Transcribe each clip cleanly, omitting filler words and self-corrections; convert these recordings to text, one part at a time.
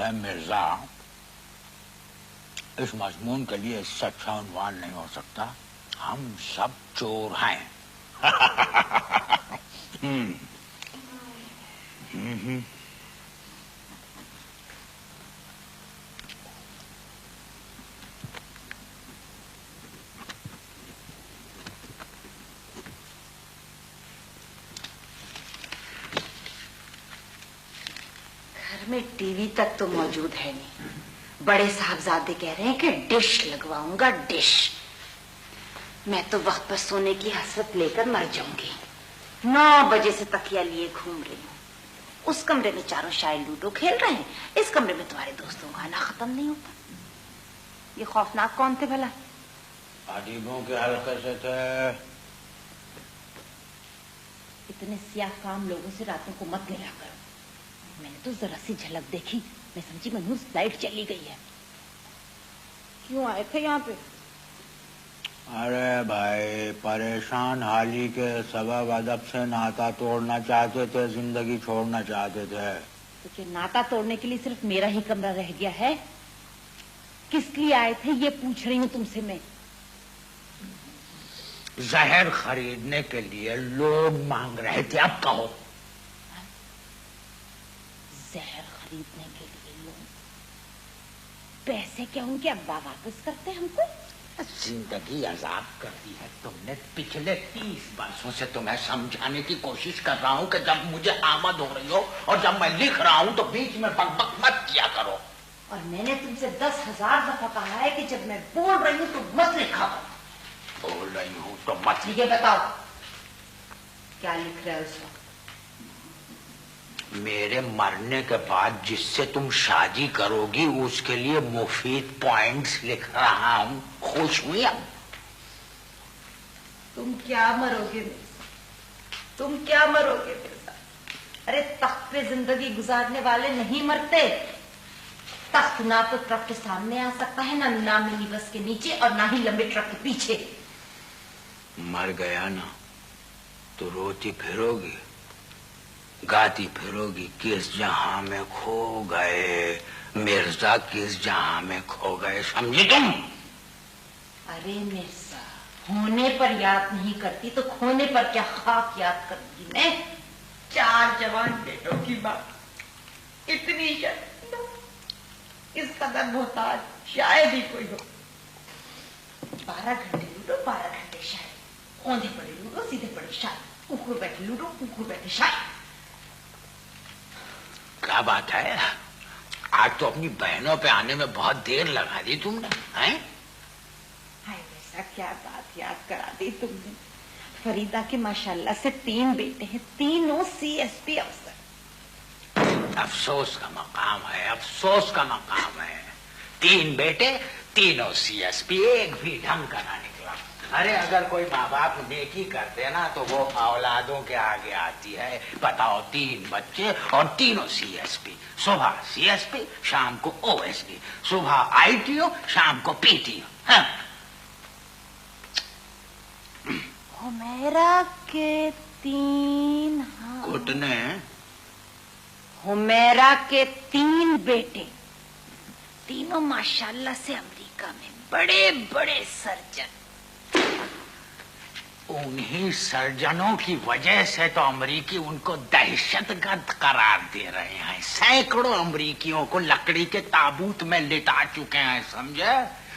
ہے مرزا، اس مضمون کے لیے اس سے اچھا عنوان نہیں ہو سکتا، ہم سب چور ہیں۔ میں ٹی وی تک تو موجود ہے نہیں، بڑے صاحبزادے کہہ رہے ہیں کہ ڈش لگواؤں گا، ڈش۔ میں تو وقت پر سونے کی حسرت لے کر مر جاؤں گی۔ 9 بجے سے تکیا لیے گھوم رہی ہوں، اس کمرے میں چاروں شاید لوڈو کھیل رہے ہیں، اس کمرے میں تمہارے دوستوں کا آنا ختم نہیں ہوتا۔ یہ خوفناک کون تھے بھلا؟ ادیبوں کے حلقے سے تھے۔ اتنے سیاہ کام لوگوں سے راتوں کو مت ملا کرو۔ میں نے تو ذرا سی جھلک دیکھی، میں سمجھی منہوس لائٹ چلی گئی ہے۔ کیوں آئے تھے یہاں پہ؟ ارے بھائی، پریشان حالی کے سبب ادب سے ناتا توڑنا چاہتے تھے، زندگی چھوڑنا چاہتے تھے۔ تو کیا ناتا توڑنے کے لیے صرف میرا ہی کمرہ رہ گیا ہے؟ کس لیے آئے تھے یہ پوچھ رہی ہوں تم سے میں۔ زہر خریدنے کے لیے لوگ مانگ رہے تھے، اب کہو۔ زہر خریدنے کے لیے لوگ؟ پیسے کیا ان کے ابا واپس کرتے ہم کو؟ زندگی عذاب کرتی ہے تم نے۔ پچھلے 30 برسوں سے تمہیں سمجھانے کی کوشش کر رہا ہوں کہ جب مجھے آمد ہو رہی ہو اور جب میں لکھ رہا ہوں تو بیچ میں بک بک مت کیا کرو۔ اور میں نے تم سے 10,000 دفعہ کہا ہے کہ جب میں بول رہی ہوں تو مت لکھا کرو۔ بول رہی ہوں تو مت۔ ٹھیک ہے، بتاؤ کیا لکھ رہے ہو اس وقت؟ میرے مرنے کے بعد جس سے تم شادی کرو گی اس کے لیے مفید پوائنٹس لکھ رہا ہوں۔ خوش ہوئی اب؟ تم کیا مرو گے؟ تم کیا مرو گے میرے ساتھ؟ ارے تخت پہ زندگی گزارنے والے نہیں مرتے۔ تخت نہ تو ٹرک کے سامنے آ سکتا ہے، نہ منی بس کے نیچے، اور نہ ہی لمبے ٹرک کے پیچھے۔ مر گیا نا تو روتی پھرو گی، گاتی پھرو گی، کس جہاں میں کھو گئے مرزا، کس جہاں میں کھو گئے، سمجھی تم؟ ارے مرزا، ہونے پر یاد نہیں کرتی تو کھونے پر کیا خاک یاد کرتی میں؟ 4 جوان بیٹوں کی بات، اتنی شرم، اس قدر محتاج شاید ہی کوئی ہو۔ 12 گھنٹے لوڈو، 12 گھنٹے شاید، اوندھے پڑے لوڈو، سیدھے پڑے شاید، ککڑ بیٹھے لوڈو، ککڑ بیٹھے شاید۔ کیا بات ہے، آج تو اپنی بہنوں پہ آنے میں بہت دیر لگا دی تم نے، ہیں؟ ہائے ویسا کیا بات یاد کرا دی تم نے۔ فریدہ کے ماشاءاللہ سے 3 بیٹے ہیں، تینوں CSP افسر۔ افسوس کا مقام ہے، افسوس کا مقام ہے۔ 3 بیٹے، تینوں CSP، ایک بھی ڈھنگ کا نہ نکلا۔ ارے اگر کوئی ماں باپ نیکی کرتے نا تو وہ اولادوں کے آگے آتی ہے۔ بتاؤ، 3 بچے اور تینوں CSP، صبح CSP، شام کو OSP، صبح ITO، شام کو PTO۔ حمیرہ کے 3 گھٹنے، حمیرہ کے 3 بیٹے، تینوں ماشاءاللہ سے امریکہ میں بڑے بڑے سرجن۔ انہی سرجنوں کی وجہ سے تو امریکی ان کو دہشت گرد قرار دے رہے ہیں۔ سینکڑوں امریکیوں کو لکڑی کے تابوت میں لٹا چکے ہیں، سمجھے؟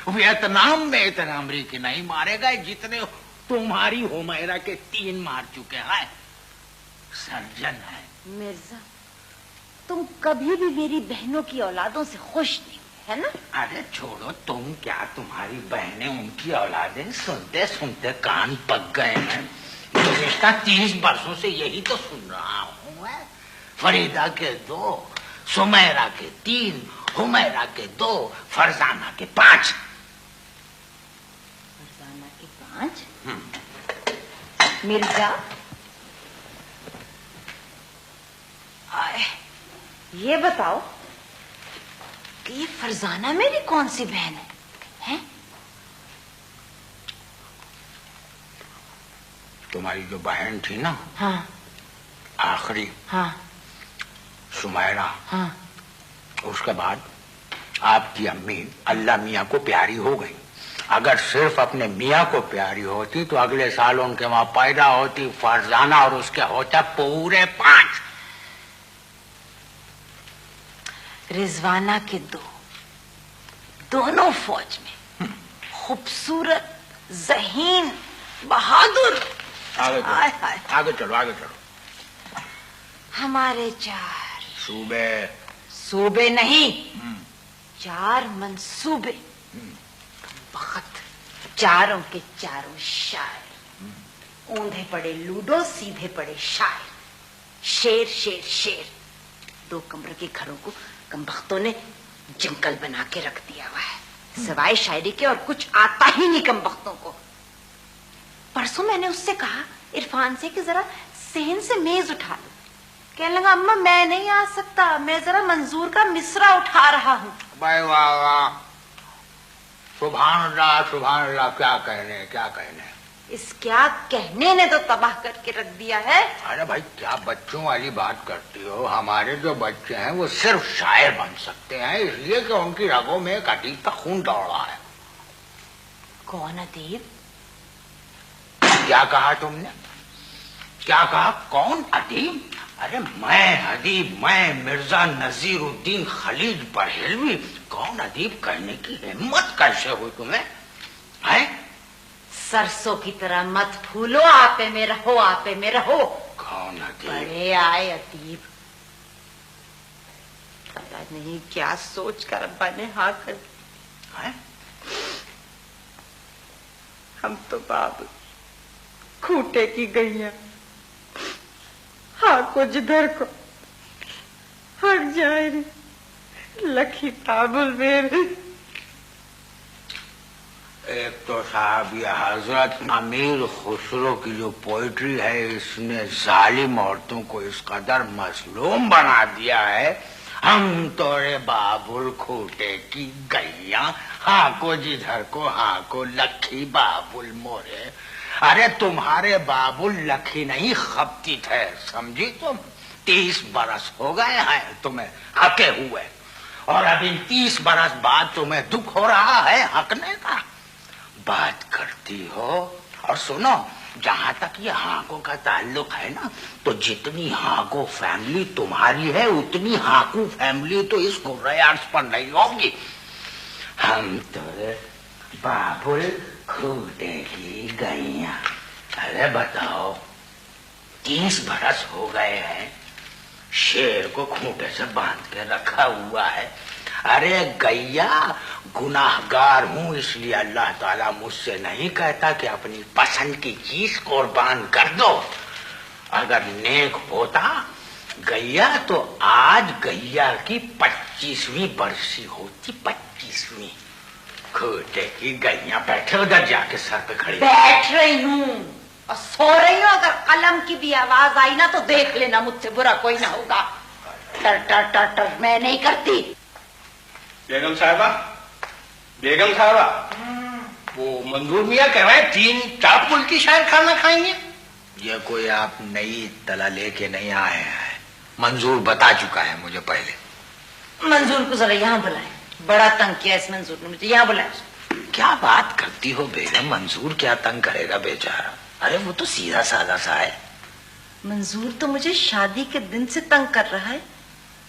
ویتنام میں اتنے امریکی نہیں مارے گئے جتنے تمہاری حمیرہ کے 3 مار چکے ہیں۔ سرجن ہے۔ مرزا، تم کبھی بھی میری بہنوں کی اولادوں سے خوش نہیں ہے نا؟ ارے چھوڑو تم، کیا تمہاری بہنیں ان کی اولادیں سنتے سنتے کان پک گئے ہیں؟ گزشتہ 30 برسوں سے یہی تو سن رہا ہوں میں۔ فریدہ کے 2، سمیرہ کے 3، حمیرہ کے 2، فرزانہ کے 5۔ فرزانہ کے 5؟ مرزا، یہ بتاؤ کہ یہ فرزانہ میری کون سی بہن ہے؟ تمہاری جو بہن تھی نا، ہاں آخری، ہاں سمیرہ، ہاں، اس کے بعد آپ کی امی اللہ میاں کو پیاری ہو گئی. اگر صرف اپنے میاں کو پیاری ہوتی تو اگلے سال ان کے وہاں پیدا ہوتی فرزانہ اور اس کے ہوتا پورے 5. رضوانہ کے دونوں فوج میں خوبصورت ذہین بہادر. آگے چلو. ہمارے 4 صوبے نہیں 4 منصوبے. وقت 4 کے 4 شاعر. اوندھے پڑے لوڈو سیدھے پڑے شاعر. شیر شیر شیر. 2 کمرے کے گھروں کو کمبختوں نے جنگل بنا کے رکھ دیا ہوا ہے سوائے شاعری کے اور کچھ آتا ہی نہیں کمبختوں کو. پرسوں میں نے اس سے کہا عرفان سے کہ ذرا صحن سے میز اٹھا لو. کہنے لگا اماں میں نہیں آ سکتا میں ذرا منظور کا مصرع اٹھا رہا ہوں. بھائی واہ سبحان اللہ کیا کہنے. اس کیا کہنے نے تو تباہ کر کے رکھ دیا ہے. ارے بھائی کیا بچوں والی بات کرتی ہو. ہمارے جو بچے ہیں وہ صرف شاعر بن سکتے ہیں اس لیے کہ ان کی رگوں میں ایک ادیب کا خون دوڑ رہا ہے. کون ادیب؟ کیا کہا تم نے؟ کیا کہا کون ادیب؟ ارے میں ادیب میں مرزا نذیر الدین خلیج بریلوی. کون ادیب کہنے کی ہمت کیسے ہوئی تمہیں؟ سرسوں کی طرح مت پھولو آپے میں رہو. کون ادیب؟ بڑے آئے ادیب. پتا نہیں کیا سوچ کر ابا نے ہاں کر دی. ہم تو باب کھوٹے کی گئیاں ہاں کو جدھر کو ہٹ جائے لکھی تابل میرے. ایک تو صاحب یہ حضرت امیر خسرو کی جو پوئٹری ہے اس نے ظالم عورتوں کو اس قدر مظلوم بنا دیا ہے. ہم تورے بابل کھوٹے کی گئیاں ہاں کو جدھر کو ہاں کو لکھی بابل مورے. ارے تمہارے بابل لکھی نہیں خپتی تھے سمجھی تم. 30 برس ہو گئے ہیں تمہیں ہکے ہوئے اور اب ان 30 برس بعد تمہیں دکھ ہو رہا ہے ہکنے کا. بات کرتی ہو. اور سنو جہاں تک یہ ہانکو کا تعلق ہے نا تو جتنی ہانکو فیملی تمہاری ہے اتنی ہانکو فیملی تو اس گریارس پر نہیں ہوگی. ہم تو بابل کھوٹے کی گئیاں. ارے بتاؤ 30 برس ہو گئے ہیں شیر کو کھوٹے سے باندھ کے رکھا ہوا ہے. ارے گیا گناہگار ہوں اس لیے اللہ تعالیٰ مجھ سے نہیں کہتا کہ اپنی پسند کی چیز قربان کر دو. اگر نیک ہوتا گیا تو آج گیا کی 25ویں برسی ہوتی. 25ویں. کھوٹے کی گئیاں. بیٹھے ادھر جا کے سر پہ کھڑی. بیٹھ رہی ہوں اور سو رہی ہوں. اگر قلم کی بھی آواز آئی نا تو دیکھ لینا مجھ سے برا کوئی نہ ہوگا. ٹر ٹر ٹر ٹر میں نہیں کرتی. بیگم صاحبہ وہ منظور میاں کہہ رہے ہیں 3 ٹاپ ملکی شاعر کھانا کھائیں گے. یہ کوئی آپ نئی اطلاع لے کے نہیں آئے ہیں. منظور بتا چکا ہے مجھے پہلے. منظور کو ذرا یہاں بلائیں. بڑا تنگ کیا اس منظور نے مجھے. یہاں بلائیں. کیا بات کرتی ہو بیگم. منظور کیا تنگ کرے گا بیچارہ. ارے وہ تو سیدھا سادہ سا ہے. منظور تو مجھے شادی کے دن سے تنگ کر رہا ہے.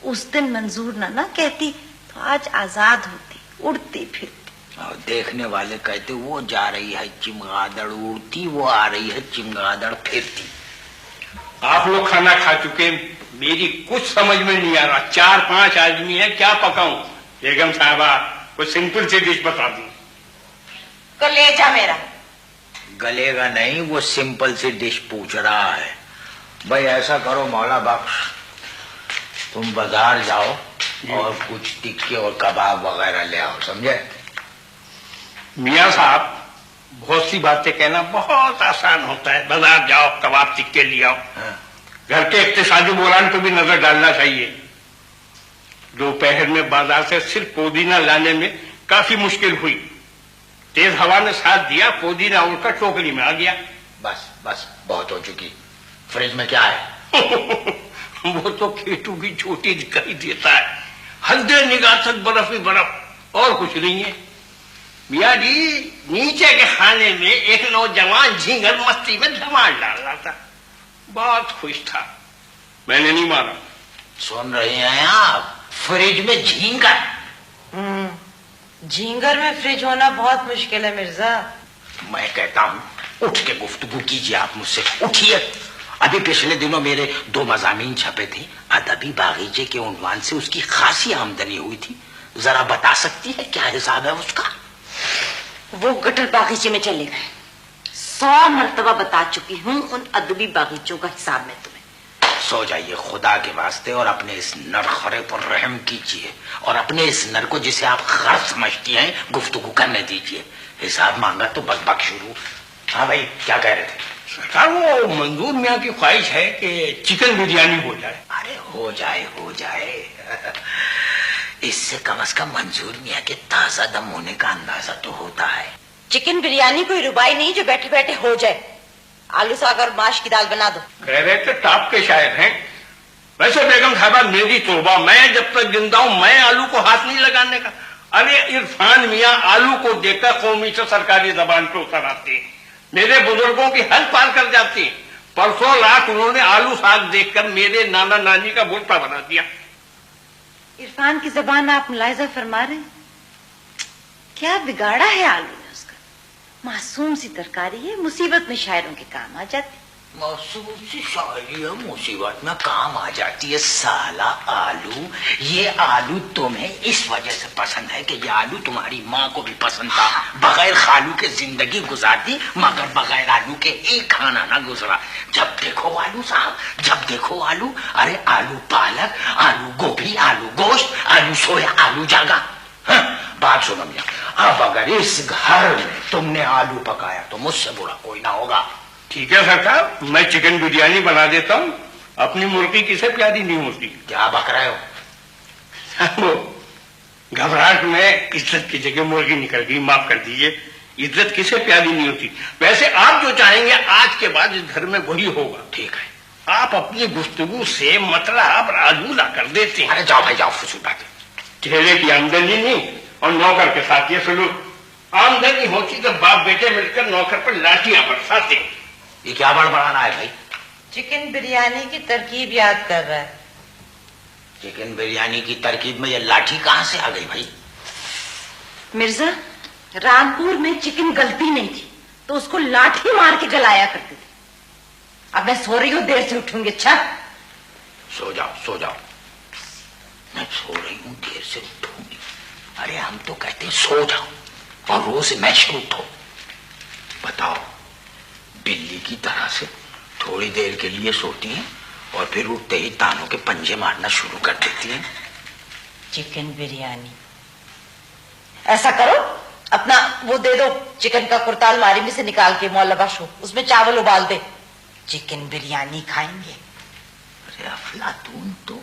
اس دن منظور نہ کہتی تو آج آزاد ہوتی اڑتی پھرتی. اور دیکھنے والے کہتے وہ جا رہی ہے چمگادڑ اڑتی وہ آ رہی ہے چمگادڑ پھرتی. آپ لوگ کھانا کھا چکے. میری کچھ سمجھ میں نہیں آ رہا. 4-5 آدمی ہیں کیا پکاؤں. بیگم صاحبہ کوئی سمپل سی ڈش بتا دوں. کلیجا میرا. گلے گا نہیں. وہ سمپل سی ڈش پوچھ رہا ہے. بھائی ایسا کرو مولا بخش تم بازار جاؤ اور کچھ ٹکے اور کباب وغیرہ لے آؤ. سمجھے. میاں صاحب بہت سی باتیں کہنا بہت آسان ہوتا ہے. بازار جاؤ کباب ٹکے لے آؤ. گھر کے اقتصادی بحران پہ بھی نظر ڈالنا چاہیے. دوپہر میں بازار سے صرف پودینہ لانے میں کافی مشکل ہوئی. تیز ہوا نے ساتھ دیا. پودینہ اڑ کر ٹوکری میں آ گیا. بس بس بہت ہو چکی. فریج میں کیا ہے؟ وہ تو کیٹو بھی چھوٹی دکھائی دیتا ہے. حد نگاہ تک برف ہی برف اور کچھ نہیں ہے. میاں جی نیچے کے خانے میں ایک نوجوان جھینگر مستی میں دھمال ڈال رہا تھا. بہت خوش تھا. میں نے نہیں مارا. سن رہے ہیں آپ؟ فریج میں جھینگر. جھینگر میں فریج ہونا بہت مشکل ہے مرزا. میں کہتا ہوں اٹھ کے گفتگو کیجیے آپ مجھ سے. اٹھیے. ابھی پچھلے دنوں میرے 2 مضامین چھپے تھے. ادبی باغیچے کے عنوان سے اس کی خاصی آمدنی ہوئی تھی. ذرا بتا سکتی ہے کیا حساب ہے اس کا؟ وہ گٹر باغیچے میں چلے گئے. 100 مرتبہ بتا چکی ہوں ان ادبی باغیچوں کا حساب میں تمہیں. سو جائیے خدا کے واسطے اور اپنے اس نر خرے پر رحم کیجیے اور اپنے اس نر کو جسے آپ خر سمجھتی ہیں گفتگو کرنے دیجیے. حساب مانگا تو بک بک شروع. ہاں بھائی کیا کہہ رہے تھے؟ سرکار وہ منظور میاں کی خواہش ہے کہ چکن بریانی ہو جائے. ارے ہو جائے ہو جائے. اس سے کم از کم منظور میاں کے تازہ دم ہونے کا اندازہ تو ہوتا ہے. چکن بریانی کوئی ربائی نہیں جو بیٹھے بیٹھے ہو جائے. آلو ساگ اور ماش کی دال بنا دو. کہہ رہے تھے ٹاپ کے شاعر ہیں. ویسے بیگم صاحبہ میری توبہ، میں جب تک زندہ ہوں میں آلو کو ہاتھ نہیں لگانے کا. ارے عرفان میاں آلو کو دیکھ کر قومی سے سرکاری زبان پہ اتر آتے ہیں. میرے بزرگوں کی حد پار کر جاتی ہیں. پرسوں رات انہوں نے آلو ساگ دیکھ کر میرے نانا نانی کا بھوٹا بنا دیا. عرفان کی زبان آپ ملاحظہ فرما رہے ہیں؟ کیا بگاڑا ہے آلو نے اس کا؟ معصوم سی ترکاری ہے، مصیبت میں شاعروں کے کام آ جاتی. معصوم سی شاعری ہے، مصیبت میں کام آ جاتی ہے. سالہ آلو، یہ آلو تمہیں اس وجہ سے پسند ہے کہ یہ آلو تمہاری ماں کو بھی پسند تھا. بغیر خالو کے زندگی گزارتی مگر بغیر آلو کے ایک کھانا نہ گزرا. جب دیکھو آلو صاحب، جب دیکھو آلو. ارے آلو پالک، آلو گوبھی، آلو گوشت، آلو سویا، آلو جاگا. بات سنو میاں، اب اگر اس گھر میں تم نے آلو پکایا تو مجھ سے برا کوئی نہ ہوگا. ٹھیک ہے سرکار، میں چکن بریانی بنا دیتا ہوں. اپنی مرغی کسے پیاری نہیں ہوتی. کیا بک رہے ہو؟ وہ گھبراہٹ میں عزت کی جگہ مرغی نکل گئی، معاف کر دیجیے. عزت کسے پیاری نہیں ہوتی. ویسے آپ جو چاہیں گے آج کے بعد اس گھر میں وہی ہوگا. ٹھیک ہے. آپ اپنی گفتگو سے مطلب آلودہ کر دیتے ہیں. ارے جاؤ بھائی جاؤ، فضول باتیں. چہرے کی آمدنی نہیں اور نوکر کے ساتھ یہ سلوک. آمدنی ہوتی تو باپ بیٹے مل کر نوکر پر لاٹیاں برساتے. یہ کیا بڑبڑانا ہے بھائی؟ چکن بریانی کی ترکیب یاد کر رہا ہے. چکن بریانی کی ترکیب میں یہ لاٹھی کہاں سے آ گئی بھائی؟ مرزا رامپور میں چکن گلتی نہیں تھی تو اس کو لاٹھی مار کے گلایا کرتے تھے. اب میں سو رہی ہوں، دیر سے اٹھوں گی. اچھا سو جاؤ سو جاؤ. میں سو رہی ہوں دیر سے اٹھوں گی. ارے ہم تو کہتے ہیں سو جاؤ اور روز میچ کو اٹھو. بتاؤ، بلی کی طرح سے تھوڑی دیر کے لیے سوتی ہیں اور پھر اٹھتے ہی تانوں کے پنجے مارنا شروع کر دیتی ہیں. چکن بریانی ایسا کرو، اپنا وہ دے دو چکن کا کرتال ماری میں سے نکال کے مولبہ شو، اس میں چاول ابال دے. چکن بریانی کھائیں گے. ارے افلاطون تو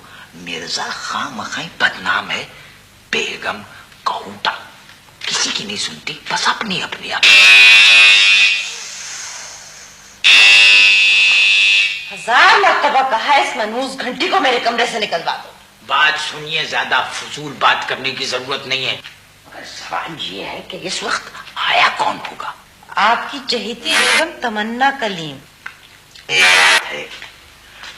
مرزا خواہ مخواہ بدنام ہے. بیگم کہوٹا کسی کی نہیں سنتی، بس اپنی اپنی. 1000 مرتبہ کہا ہے اس منحوس گھنٹی کو میرے کمرے سے نکلوا دو. بات سنیے، زیادہ فضول بات کرنے کی ضرورت نہیں ہے. مگر سوال یہ ہے کہ اس وقت آیا کون ہوگا؟ آپ کی چہیتی بیگم تمنا کلیم. ایک بات ہے،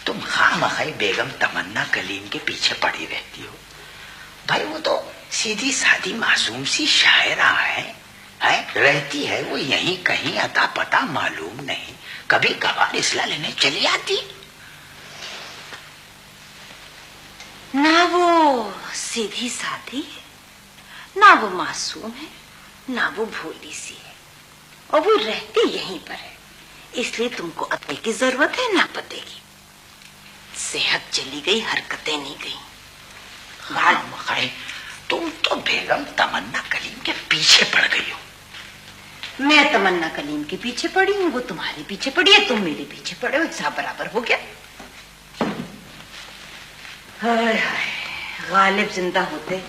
تم خواہ مخواہ بیگم تمنا کلیم کے پیچھے پڑی رہتی ہو. بھائی وہ تو سیدھی سادی معصوم سی شاعرہ ہے. رہتی ہے وہ یہیں کہیں، اتا پتا معلوم نہیں. کبھی کبھار اصلاح لینے چلی آتی. نہ وہ سیدھی سادھی ہے، نہ وہ معصوم ہے، نہ وہ بھولی سی ہے، اور وہ رہتی یہیں پر ہے. اس لیے تم کو اتے کی ضرورت ہے نہ پتے کی. صحت چلی گئی، حرکتیں نہیں گئی. تم تو بیگم تمنا کلیم کے پیچھے پڑ گئی ہو. میں تمنا کلیم کے پیچھے پڑی ہوں، وہ تمہارے پیچھے پڑی ہے، تم میرے پیچھے پڑے ہو، حساب برابر ہو گیا. ہائے ہائے، غالب زندہ ہوتے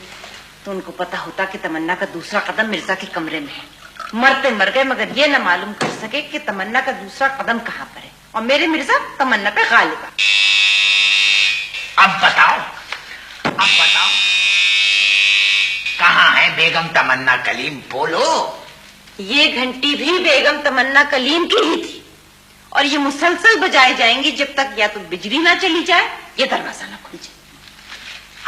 تو ان کو پتا ہوتا کہ تمنا کا دوسرا قدم مرزا کے کمرے میں ہے. مرتے مر گئے مگر یہ نہ معلوم کر سکے کہ تمنا کا دوسرا قدم کہاں پر ہے، اور میرے مرزا تمنا پہ غالب ہے. اب بتاؤ بیگم تمنا کلیم بولو. یہ گھنٹی بھی بیگم تمنا کلیم کی ہی تھی اور یہ مسلسل بجائے جائیں گے جب تک یا تو بجلی نہ چلی جائے یا دروازہ نہ کھل جائے.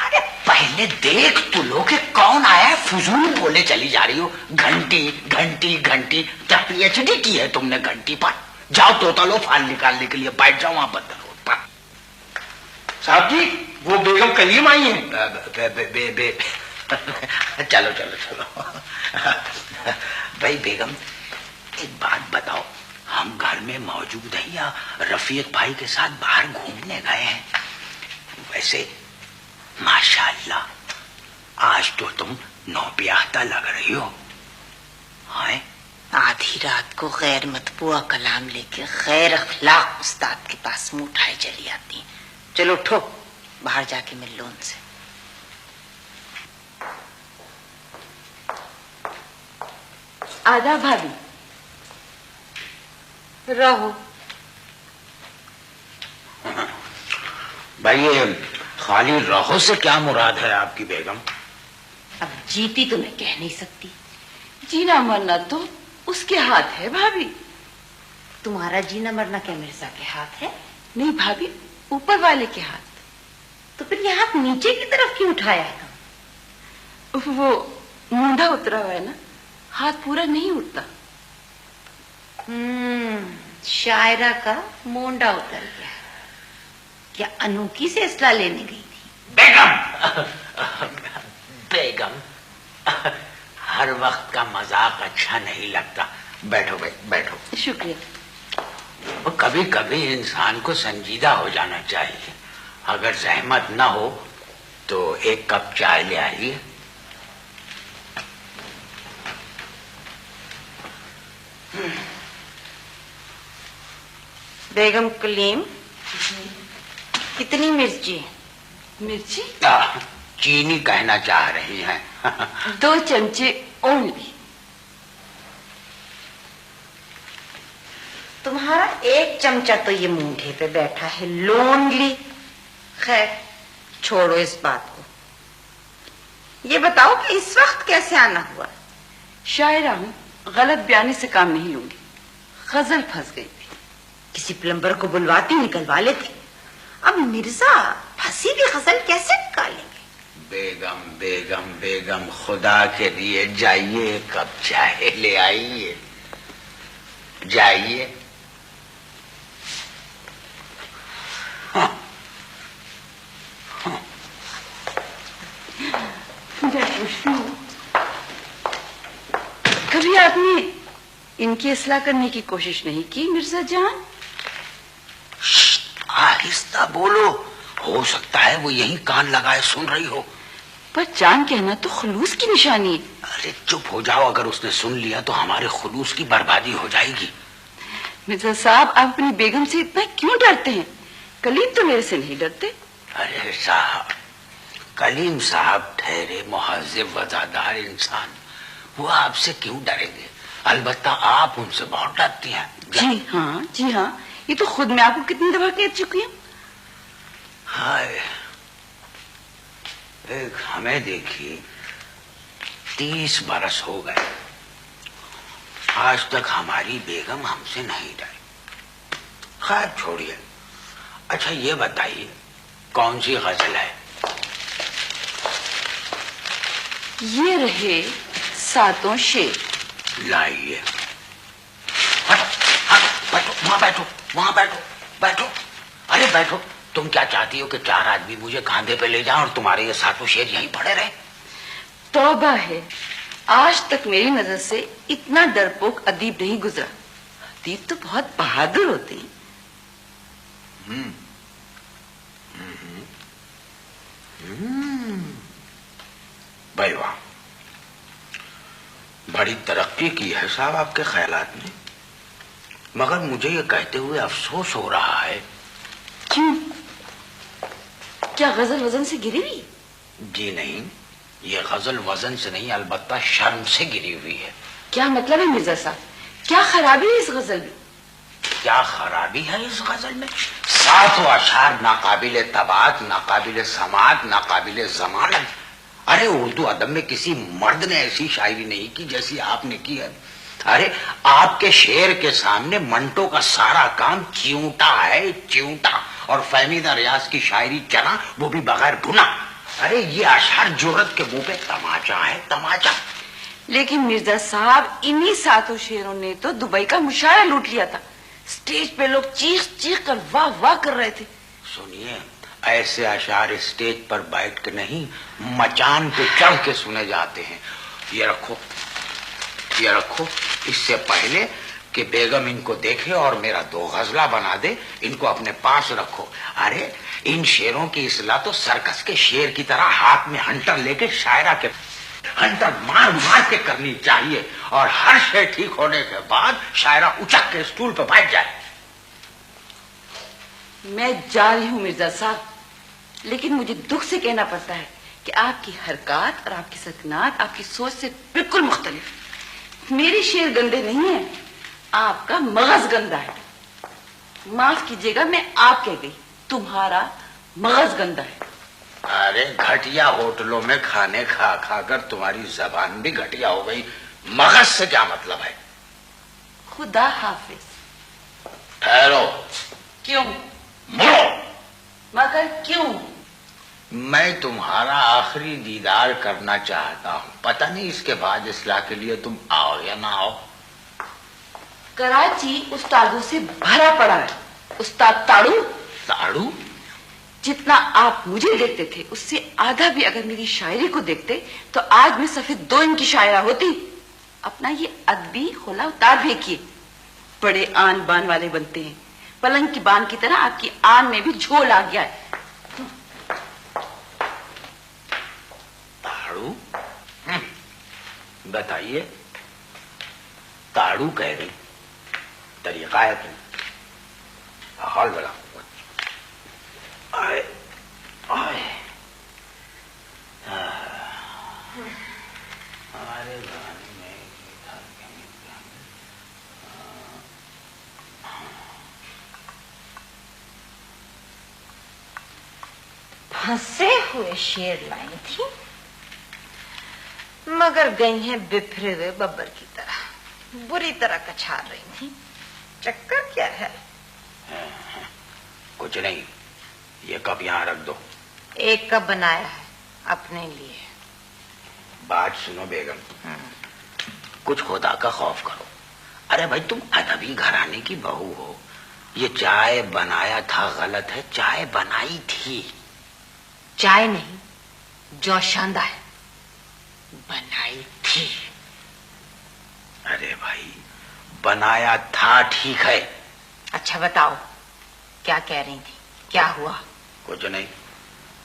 ارے پہلے دیکھ تو لو کہ کون آیا ہے. فضول بولے چلی جا رہی ہو. گھنٹی گھنٹی گھنٹی. کیا پی ایچ ڈی کی ہے تم نے گھنٹی پر؟ جاؤ توتا لو فال نکالنے کے لیے. بیٹھ جاؤ وہاں بدر روڈ پر. صاحب جی وہ بیگم کلیم آئی ہیں. چلو چلو چلو. بھائی بیگم ایک بات بتاؤ, ہم گھر میں موجود ہیں یا رفیق بھائی کے ساتھ باہر گھومنے گئے ہیں؟ ویسے ماشاءاللہ آج تو تم نوبیاہتا لگ رہی ہو. ہائے آدھی رات کو غیر مطبوع کلام لے کے غیر اخلاق استاد کے پاس منہ اٹھائے چلی آتی ہیں. چلو اٹھو, باہر جا کے مل لو ان سے. آدھا بھابھی رہو. بھائی یہ خالی رہو سے کیا مراد ہے آپ کی بیگم؟ اب جیتی تو میں کہہ نہیں سکتی. جینا مرنا تو اس کے ہاتھ ہے بھابھی. تمہارا جینا مرنا کیا مرزا کے ہاتھ ہے؟ نہیں بھابھی, اوپر والے کے ہاتھ. تو پھر یہ ہاتھ نیچے کی طرف کیوں اٹھایا ہے؟ وہ مونڈا اترا ہوا ہے نا, ہاتھ پورا نہیں اٹھتا. شاعرہ کا مونڈا اتر گیا. کیا انوکھی سے اصلاح لینے گئی تھی؟ بیگم بیگم ہر وقت کا مذاق اچھا نہیں لگتا. بیٹھو بھائی بیٹھو. شکریہ. کبھی کبھی انسان کو سنجیدہ ہو جانا چاہیے. اگر زحمت نہ ہو تو ایک کپ چائے لے آئیے. بیگم کلیم کتنی مرچی؟ مرچی چینی کہنا چاہ رہی ہیں. 2 چمچے اونلی. تمہارا 1 چمچہ تو یہ مونڈے پہ بیٹھا ہے لونلی. خیر چھوڑو اس بات کو. یہ بتاؤ کہ اس وقت کیسے آنا ہوا؟ شاعرہ ہوں, غلط بیانی سے کام نہیں لوں گی. غزل پھنس گئی تھی. کسی پلمبر کو بلواتی نکلوا لیتی. اب مرزا پھنسی بھی غزل کیسے نکالیں گے؟ بیگم بیگم بیگم خدا کے لیے جائیے, ایک کپ چائے لے آئیے. جائیے. میں پوچھتی ہوں, کبھی آپ نے ان کی اصلاح کرنے کی کوشش نہیں کی مرزا جان؟ آہستہ بولو, ہو سکتا ہے وہ یہی کان لگائے سن رہی ہو. پر جان کہنا تو خلوص کی نشانی ہے. ارے چپ ہو جاؤ, اگر اس نے سن لیا تو ہمارے خلوص کی بربادی ہو جائے گی. مرزا صاحب آپ اپنی بیگم سے اتنا کیوں ڈرتے ہیں؟ کلیم تو میرے سے نہیں ڈرتے. ارے صاحب, کلیم صاحب ٹھہرے مہذب وفادار انسان, وہ آپ سے کیوں ڈریں گے؟ البتہ آپ ان سے بہت ڈرتی ہیں. جی ہاں, یہ تو خود میں آپ کو کتنی دفعہ کہہ چکی ہوں. ہائے, ایک ہمیں دیکھی 30 برس ہو گئے, آج تک ہماری بیگم ہم سے نہیں ڈری. خیر چھوڑیے. اچھا یہ بتائیے کون سی غزل ہے؟ یہ رہے 7 شعر. لائیے. وہاں بیٹھو, وہاں بیٹھو, بیٹھو. ارے بیٹھو. تم کیا چاہتی ہو کہ 4 آدمی مجھے کاندھے پہ لے جائیں اور تمہارے یہ 7 شعر یہیں پڑے رہے؟ توبہ ہے, آج تک میری نظر سے اتنا ڈرپوک ادیب نہیں گزرا. ادیب تو بہت بہادر ہوتے ہیں. بھائی واہ, بڑی ترقی کی ہے صاحب آپ کے خیالات نے. مگر مجھے یہ کہتے ہوئے افسوس ہو رہا ہے. کیوں؟ کیا غزل وزن سے گری ہوئی؟ جی نہیں, یہ غزل وزن سے نہیں البتہ شرم سے گری ہوئی ہے. کیا مطلب ہے مرزا صاحب؟ کیا خرابی ہے اس غزل میں؟ کیا خرابی ہے اس غزل میں؟ 7 اشعار ناقابل طباعت, ناقابل سماعت, ناقابل ضمانت. ارے اردو ادب میں کسی مرد نے ایسی شاعری نہیں کی جیسی آپ نے کی ہے. ارے آپ کے شعر کے سامنے منٹو کا سارا کام چیونٹا ہے, چیونٹا. اور فہمیدہ ریاض کی شاعری چنا, وہ بھی بغیر بھنا. ارے یہ اشعار جرت کے منہ پہ تماچا ہے, تماچا. لیکن مرزا صاحب انہی ساتوں شعروں نے تو دبئی کا مشاعرہ لوٹ لیا تھا. اسٹیج پہ لوگ چیخ چیخ کر واہ واہ کر رہے تھے. سنیے, ایسے اشعار اسٹیج پر بیٹھ کے نہیں, مچان پہ چڑھ کے سنے جاتے ہیں. یہ رکھو, یہ رکھو. اس سے پہلے کہ بیگم ان کو دیکھے اور میرا 2 غزلہ بنا دے, ان کو اپنے پاس رکھو. ارے ان شعروں کی اصلاح تو سرکس کے شیر کی طرح ہاتھ میں ہنٹر لے کے شاعرہ کے ہنٹر مار مار کے کرنی چاہیے, اور ہر شعر ٹھیک ہونے کے بعد شاعرہ اچک کے اسٹول پہ بیٹھ جائے. میں جا رہی ہوں مرزا صاحب, لیکن مجھے دکھ سے کہنا پڑتا ہے کہ آپ کی حرکات اور آپ کی سکنات آپ کی سوچ سے بالکل مختلف. میرے شعر گندے نہیں ہیں, آپ کا مغز گندا ہے. معاف کیجیے گا, میں آپ کہہ گئی, تمہارا مغز گندا ہے. ارے گھٹیا ہوٹلوں میں کھانے کھا کھا کر تمہاری زبان بھی گھٹیا ہو گئی. مغز سے کیا مطلب ہے؟ خدا حافظ. ٹھہرو. کیوں؟ مڑو. مگر کیوں؟ میں تمہارا آخری دیدار کرنا چاہتا ہوں. پتہ نہیں اس کے بعد اصلاح کے لیے تم آؤ یا نہ آؤ. کراچی استادوں سے بھرا پڑا ہے. استاد تاڑو, تاڑو جتنا آپ مجھے دیکھتے تھے اس سے آدھا بھی اگر میری شاعری کو دیکھتے تو آج میں صفحے 2 ان کی شاعرہ ہوتی. اپنا یہ ادبی خلا اتار پھینکیے. بڑے آن بان والے بنتے ہیں, پلنگ کی بان کی طرح آپ کی آن میں بھی جھول آ گیا ہے. تاڑو, بتائیے. تاڑو کہہ گئی, طریقہ ہے تم. حال بلا آئے آئے. ہمارے گانے میں پھنسے ہوئے شیر لائی تھی, مگر گئی ہیں بفرے ہوئے ببر کی طرح, بری طرح کچھار رہی تھی. چکر کیا ہے؟ کچھ نہیں, یہ کپ یہاں رکھ دو. ایک کپ بنایا ہے اپنے لیے. بات سنو بیگم, کچھ خدا کا خوف کرو. ارے بھائی تم ادبی گھرانے کی بہو ہو. یہ چائے بنایا تھا غلط ہے, چائے بنائی تھی. چائے نہیں, جوشاندہ ہے. بنائی تھی. ارے بھائی بنایا تھا ٹھیک ہے. اچھا بتاؤ, کیا کہہ رہی تھی, کیا ہوا؟ کچھ نہیں,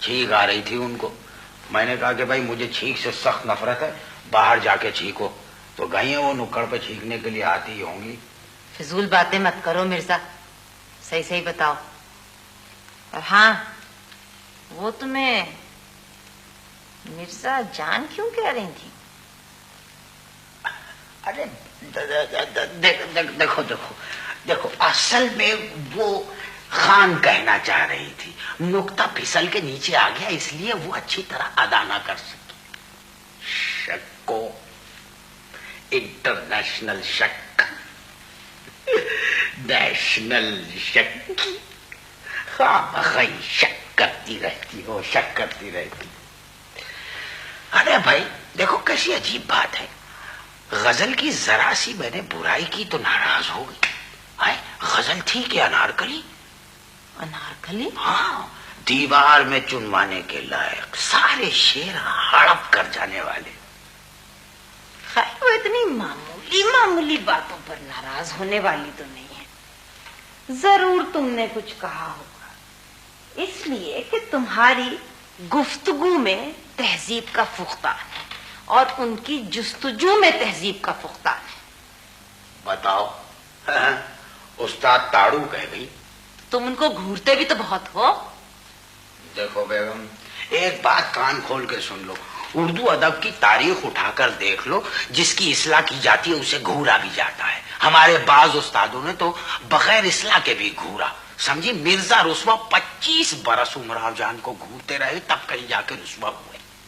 چھینک آ رہی تھی ان کو. میں نے کہا کہ بھائی مجھے چھینک سے سخت نفرت ہے, باہر جا کے چھینکو. تو گئی ہیں وہ نکڑ پہ چھینکنے کے لیے آتی ہی ہوں گی. فضول باتیں مت کرو مرزا, صحیح صحیح بتاؤ. اور ہاں, وہ تمہیں مرزا جان کیوں کہہ رہی تھی؟ ارے دیکھو دیکھو دیکھو, اصل میں وہ خان کہنا چاہ رہی تھی. نقطہ پھسل کے نیچے آ گیا, اس لیے وہ اچھی طرح ادا نہ کر سکی. شک کو انٹرنیشنل شک, نیشنل شک, خواہ شک کرتی رہتی ہو, شک کرتی رہتی. ارے بھائی دیکھو کیسی عجیب بات ہے. غزل کی ذرا سی میں نے برائی کی تو ناراض ہو گئی. غزل تھی کہ انارکلی؟ انارکلی؟ ہاں, دیوار میں چنوانے کے لائق, سارے شعر ہڑپ کر جانے والے. خیر وہ اتنی معمولی معمولی باتوں پر ناراض ہونے والی تو نہیں ہے. ضرور تم نے کچھ کہا ہوگا, اس لیے کہ تمہاری گفتگو میں تہذیب کا فقدان ہے اور ان کی جستجو میں تہذیب کا فقدان ہے. بتاؤ, استاد تاڑو کہہ گئی. تم ان کو گھورتے بھی تو بہت ہو. دیکھو بیگم, ایک بات کان کھول کے سن لو. اردو ادب کی تاریخ اٹھا کر دیکھ لو, جس کی اصلاح کی جاتی ہے اسے گھورا بھی جاتا ہے. ہمارے بعض استادوں نے تو بغیر اصلاح کے بھی گھورا. سمجھی, مرزا رسوا 25 برس عمران جان کو گھورتے رہے, تب کہیں جا کے رسوا ہوئے.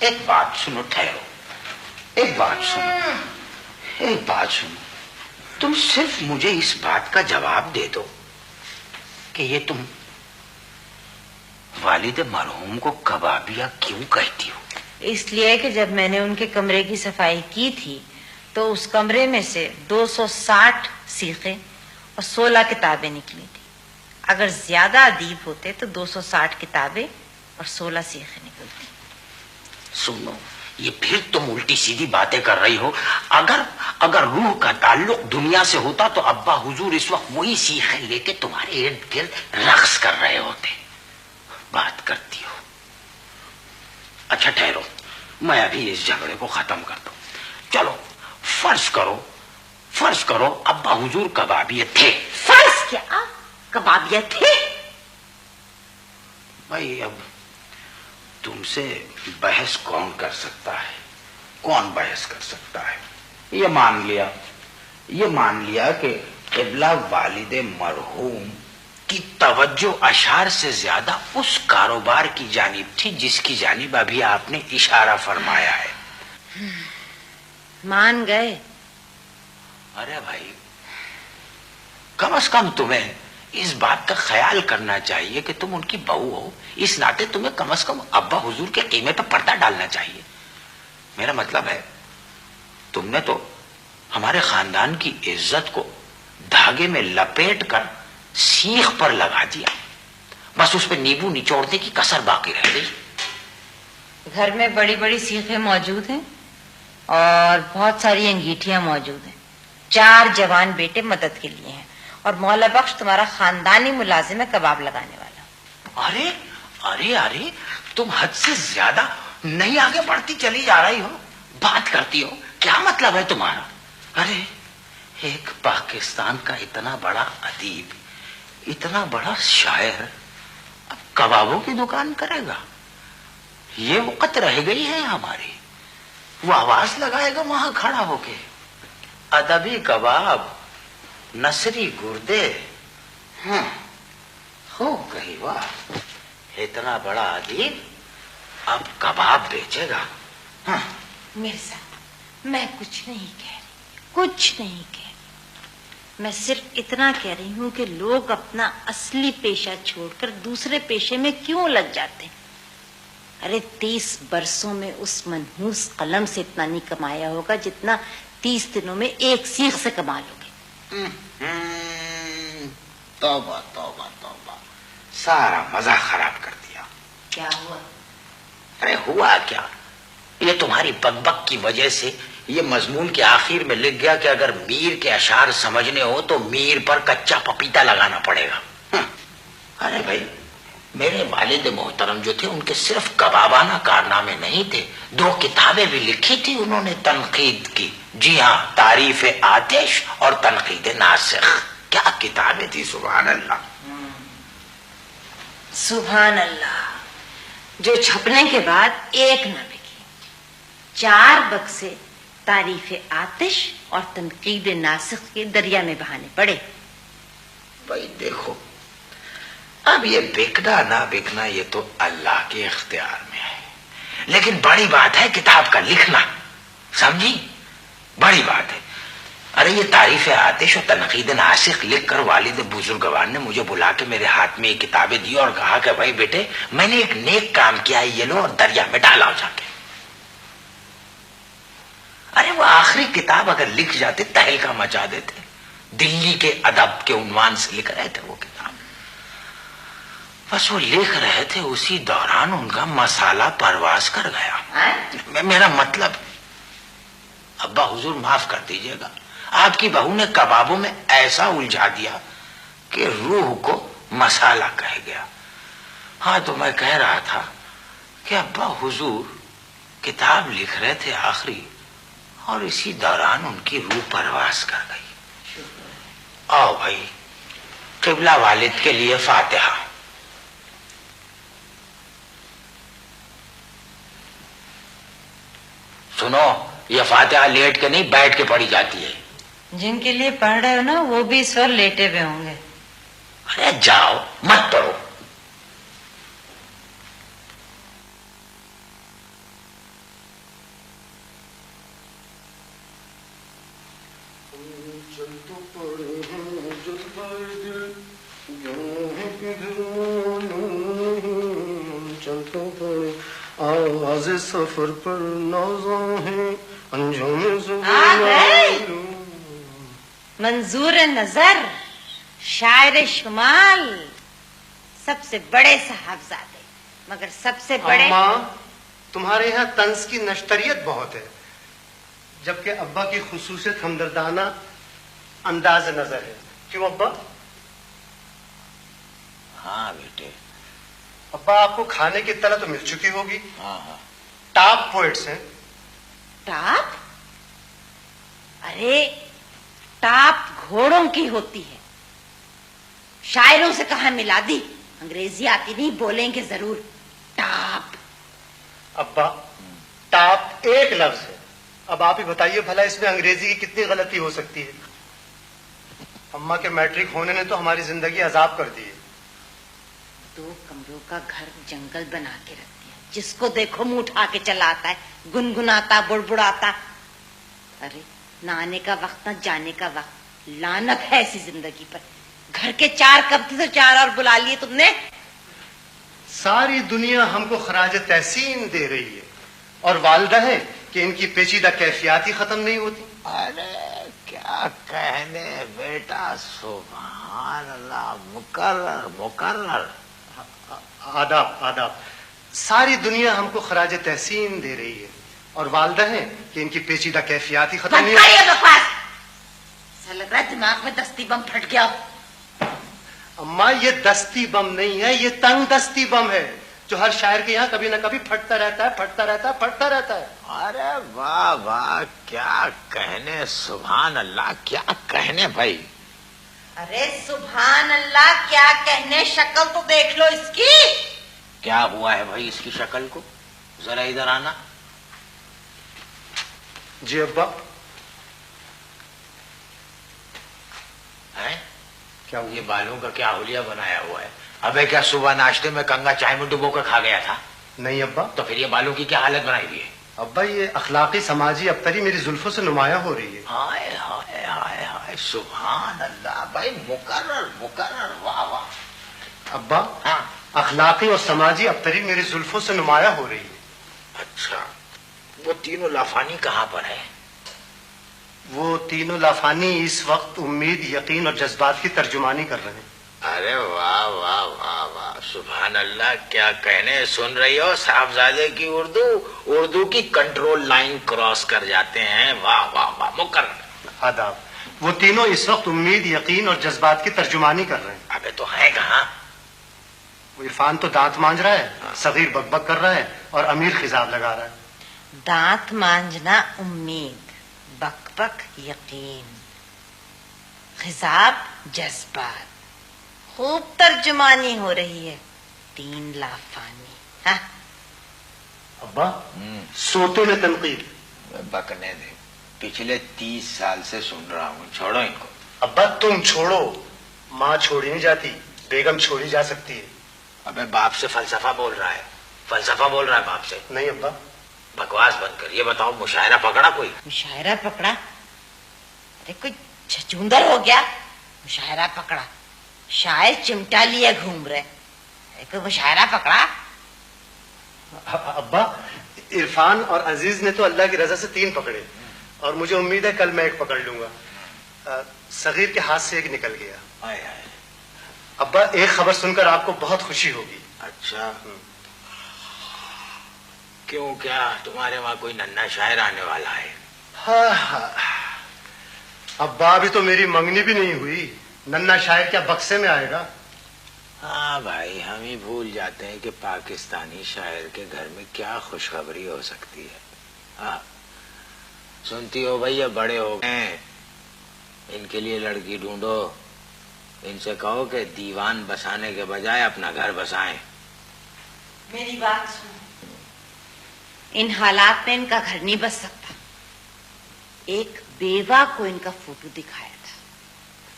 ایک بات سنو، ٹھہرو، ایک بات سنو، تم صرف مجھے اس بات کا جواب دے دو کہ یہ تم والد مرحوم کو کبابیہ کیوں کہتی ہو؟ اس لیے کہ جب میں نے ان کے کمرے کی صفائی کی تھی تو اس کمرے میں سے 260 سیخیں اور 16 کتابیں نکلی تھی. اگر زیادہ ادیب ہوتے تو 260 کتابیں اور 16 سیخیں نکلتی. سنو، یہ پھر تم الٹی سیدھی باتیں کر رہی ہو. اگر روح کا تعلق دنیا سے ہوتا تو ابا حضور اس وقت وہی سیخیں لے کے تمہارے ارد گرد رقص کر رہے ہوتے. بات کرتی ہو. اچھا ٹھہرو، میں ابھی اس جھگڑے کو ختم کر دوں. چلو فرض کرو ابا حضور کبابیہ تھے. فرض کیا کبابیہ تھے؟ بھائی اب تم سے بحث کون کر سکتا ہے؟ کون بحث کر سکتا ہے؟ یہ مان لیا کہ قبلہ والد مرحوم کی توجہ اشعار سے زیادہ اس کاروبار کی جانب تھی جس کی جانب ابھی آپ نے اشارہ فرمایا ہے. مان گئے؟ ارے بھائی، کم از کم تمہیں اس بات کا خیال کرنا چاہیے کہ تم ان کی بہو ہو. اس ناطے تمہیں کم از کم ابا حضور کے قیمے پہ پردہ ڈالنا چاہیے. میرا مطلب ہے تم نے تو ہمارے خاندان کی عزت کو دھاگے میں لپیٹ کر سیخ پر لگا دیا. بس اس پہ نیبو نچوڑنے کی کسر باقی رہ گئی. گھر میں بڑی بڑی سیخیں موجود ہیں اور بہت ساری انگیٹھیاں موجود ہیں. 4 جوان بیٹے مدد کے لیے ہیں اور مولا بخش تمہارا خاندانی ملازم ہے کباب لگانے والا. ارے تم حد سے زیادہ نہیں آگے بڑھتی چلی جا رہی ہو. بات کرتی ہو، کیا مطلب ہے تمہارا؟ ارے ایک پاکستان کا اتنا بڑا ادیب، اتنا بڑا شاعر اب کبابوں کی دکان کرے گا؟ یہ وقت رہ گئی ہے ہماری. وہ آواز لگائے گا وہاں کھڑا ہو کے، ادبی کباب، نثری گردے. خوب کہی، واہ، اتنا بڑا ادیب اب کباب بیچے گا. مرزا، میں کچھ نہیں کہہ رہی. میں صرف اتنا کہہ رہی ہوں کہ لوگ اپنا اصلی پیشہ چھوڑ کر دوسرے پیشے میں کیوں لگ جاتے ہیں. ارے 30 برسوں میں اس منحوس قلم سے اتنا نہیں کمایا ہوگا جتنا 30 دنوں میں ایک سیخ سے کما لو گے. توبہ، سارا مزہ خراب کر دیا. کیا ہوا؟ ارے ہوا کیا، یہ تمہاری بک کی وجہ سے یہ مضمون کے آخر میں لکھ گیا کہ اگر میر کے اشعار سمجھنے ہو تو میر پر کچا پپیتا لگانا پڑے گا. ارے بھائی، میرے والد محترم جو تھے ان کے صرف کبابانہ کارنامے نہیں تھے، 2 کتابیں بھی لکھی تھی انہوں نے تنقید کی. جی ہاں، تعریف آتش اور تنقید ناسخ. کیا کتابیں تھی، سبحان اللہ. سبحان اللہ، جو چھپنے کے بعد ایک نہ بکی. 4 بکسے تعریف آتش اور تنقید ناسخ کے دریا میں بہانے پڑے. بھائی دیکھو، اب یہ بکنا نہ بکنا یہ تو اللہ کے اختیار میں ہے، لیکن بڑی بات ہے کتاب کا لکھنا. سمجھی؟ بڑی بات ہے. ارے یہ تعریف آتش اور تنقید ناسخ لکھ کر والد بزرگوار نے مجھے بلا کے میرے ہاتھ میں یہ کتابیں دی اور کہا کہ بھائی بیٹے، میں نے ایک نیک کام کیا ہے، یہ لو اور دریا میں ڈالا جا کے. ارے وہ آخری کتاب اگر لکھ جاتے تہلکہ مچا دیتے. دلی کے ادب کے عنوان سے لکھ رہے تھے وہ کتاب. بس وہ لکھ رہے تھے، اسی دوران ان کا مسالہ پرواز کر گیا. میرا مطلب، ابا حضور معاف کر دیجئے گا، آپ کی بہو نے کبابوں میں ایسا الجھا دیا کہ روح کو مسالہ کہہ گیا. ہاں تو میں کہہ رہا تھا کہ ابا حضور کتاب لکھ رہے تھے آخری، اور اسی دوران ان کی روح پرواز کر گئی. آؤ بھائی، قبلہ والد کے لیے فاتحہ. سنو، یہ فاتحہ لیٹ کے نہیں بیٹھ کے پڑھی جاتی ہے. جن کے لیے پڑھ رہے ہو نا وہ بھی اس وقت لیٹے ہوئے ہوں گے. ارے جاؤ، مت پڑھو. آواز سفر پر نازاں ہیں انجام آ گئے منظور نظر، شاعر شمال، سب سے بڑے صاحبزادے، مگر سب سے بڑے اماں تمہارے یہاں طنز کی نشتریت بہت ہے، جبکہ ابا کی خصوصیت ہمدردانہ انداز نظر ہے. کیوں ابا؟ ہاں بیٹے. ابا آپ کو کھانے کی طلب تو مل چکی ہوگی. ہاں ہاں. ٹاپ پوئٹس ہیں. ٹاپ؟ ارے ٹاپ گھوڑوں کی ہوتی ہے، شاعروں سے کہاں ملا دی؟ انگریزی آتی نہیں، بولیں گے ضرور. ٹاپ. ابا ٹاپ ایک لفظ ہے، اب آپ ہی بتائیے بھلا اس میں انگریزی کی کتنی غلطی ہو سکتی ہے. اماں کے میٹرک ہونے نے تو ہماری زندگی عذاب کر دی ہے. 2 کمروں کا گھر جنگل بنا کے رکھ دیا، جس کو دیکھو منہ اٹھا کے چلا آتا ہے، گنگناتا، بڑبڑاتا. ارے نہ آنے کا وقت نہ جانے کا وقت، لعنت ہے ایسی زندگی پر. گھر کے 4 کب تھے تو 4 اور بلا لیے تم نے. ساری دنیا ہم کو خراج تحسین دے رہی ہے، اور والدہ ہے کہ ان کی پیچیدہ کیفیات ہی ختم نہیں ہوتی. ارے کیا کہنے بیٹا، سبحان اللہ. مقرر مقرر. آداب آداب. ساری دنیا ہم کو خراج تحسین دے رہی ہے، اور والدہ ہے کہ ان کی پیچیدہ کیفیات ہی ختم نہیں ہوتی. ایسا لگ رہا ہے دماغ میں دستی بم پھٹ گیا. اماں یہ دستی بم نہیں ہے، یہ تنگ دستی بم ہے، جو ہر شاعر کے یہاں کبھی نہ کبھی پھٹتا رہتا ہے، پھٹتا رہتا ہے، پھٹتا رہتا ہے. ارے واہ واہ، کیا کہنے، سبحان اللہ، کیا کہنے بھائی. ارے سبحان اللہ کیا کہنے، شکل تو دیکھ لو اس کی. کیا ہوا ہے بھائی اس کی شکل کو؟ ذرا ادھر آنا. جی ابا. ہے کیا یہ بالوں کا کیا حلیہ بنایا ہوا ہے؟ ابے کیا صبح ناشتے میں کنگا چائے میں ڈبو کر کھا گیا تھا؟ نہیں ابا. تو پھر یہ بالوں کی کیا حالت بنائی ہوئی ہے؟ ابا یہ اخلاقی سماجی ابتری میری زلفوں سے نمایاں ہو رہی ہے. ہائے ہائے ہائے ہائے، سبحان اللہ بھائی، مقرر مقرر، واہ واہ. ابا ہاں اخلاقی اور سماجی ابتری میری زلفوں سے نمایاں ہو رہی ہے. اچھا، وہ تینوں لافانی کہاں پر ہے؟ وہ تینوں لافانی اس وقت امید، یقین اور جذبات کی ترجمانی کر رہے ہیں. ارے واہ واہ واہ واہ، سبحان اللہ، کیا کہنے. سن رہی ہو صاحبزادے کی اردو؟ اردو کی کنٹرول لائن کراس کر جاتے ہیں. واہ واہ واہ، مقرر. آداب. وہ تینوں اس وقت امید، یقین اور جذبات کی ترجمانی کر رہے ہیں. ابے تو ہے کہاں؟ وہ عرفان تو دانت مانج رہا ہے، صغیر بک بک کر رہا ہے، اور امیر خضاب لگا رہا ہے. دانت مانجنا امید، بک بک یقین، خضاب جذبات. خوب ترجمانی ہو رہی ہے. 3 لافانی. ہاں ابا سوتے میں تنقید. بکنے دے، پچھلے 30 سال سے سن رہا ہوں. چھوڑو ان کو. ابا تم چھوڑو، ماں چھوڑی نہیں جاتی، بیگم چھوڑی جا سکتی ہے. ابے باپ سے فلسفہ بول رہا ہے، فلسفہ بول رہا ہے باپ سے. نہیں ابا. بکواس بند کر. یہ بتاؤ مشاعرہ پکڑا کوئی؟ مشاعرہ پکڑا؟ ارے کوئی چھچوندر ہو گیا. مشاعرہ پکڑا؟ شاعر چمٹا لیے گھوم رہے، کوئی مشاعرہ پکڑا؟ ابا عرفان اور عزیز نے تو اللہ کی رضا سے 3 پکڑے، اور مجھے امید ہے کل میں 1 پکڑ لوں گا. صغیر کے ہاتھ سے 1 نکل گیا. آئے آئے. ابا ایک خبر سن کر آپ کو بہت خوشی ہوگی. اچھا، کیوں، کیا تمہارے وہاں کوئی ننھا شاعر آنے والا ہے؟ ہاں ابا ابھی تو میری منگنی بھی نہیں ہوئی، ننھا شاعر کیا بکسے میں آئے گا؟ ہاں بھائی، ہم ہی بھول جاتے ہیں کہ پاکستانی شاعر کے گھر میں کیا خوشخبری ہو سکتی ہے. ہاں سنتی ہو بھائی، یہ بڑے ہو گئے، ان کے لیے لڑکی ڈھونڈو. ان سے کہو کہ دیوان بسانے کے بجائے اپنا گھر بسائیں. میری بات سن، ان حالات میں ان کا گھر نہیں بس سکتا. ایک بیوہ کو ان کا فوٹو دکھایا تھا،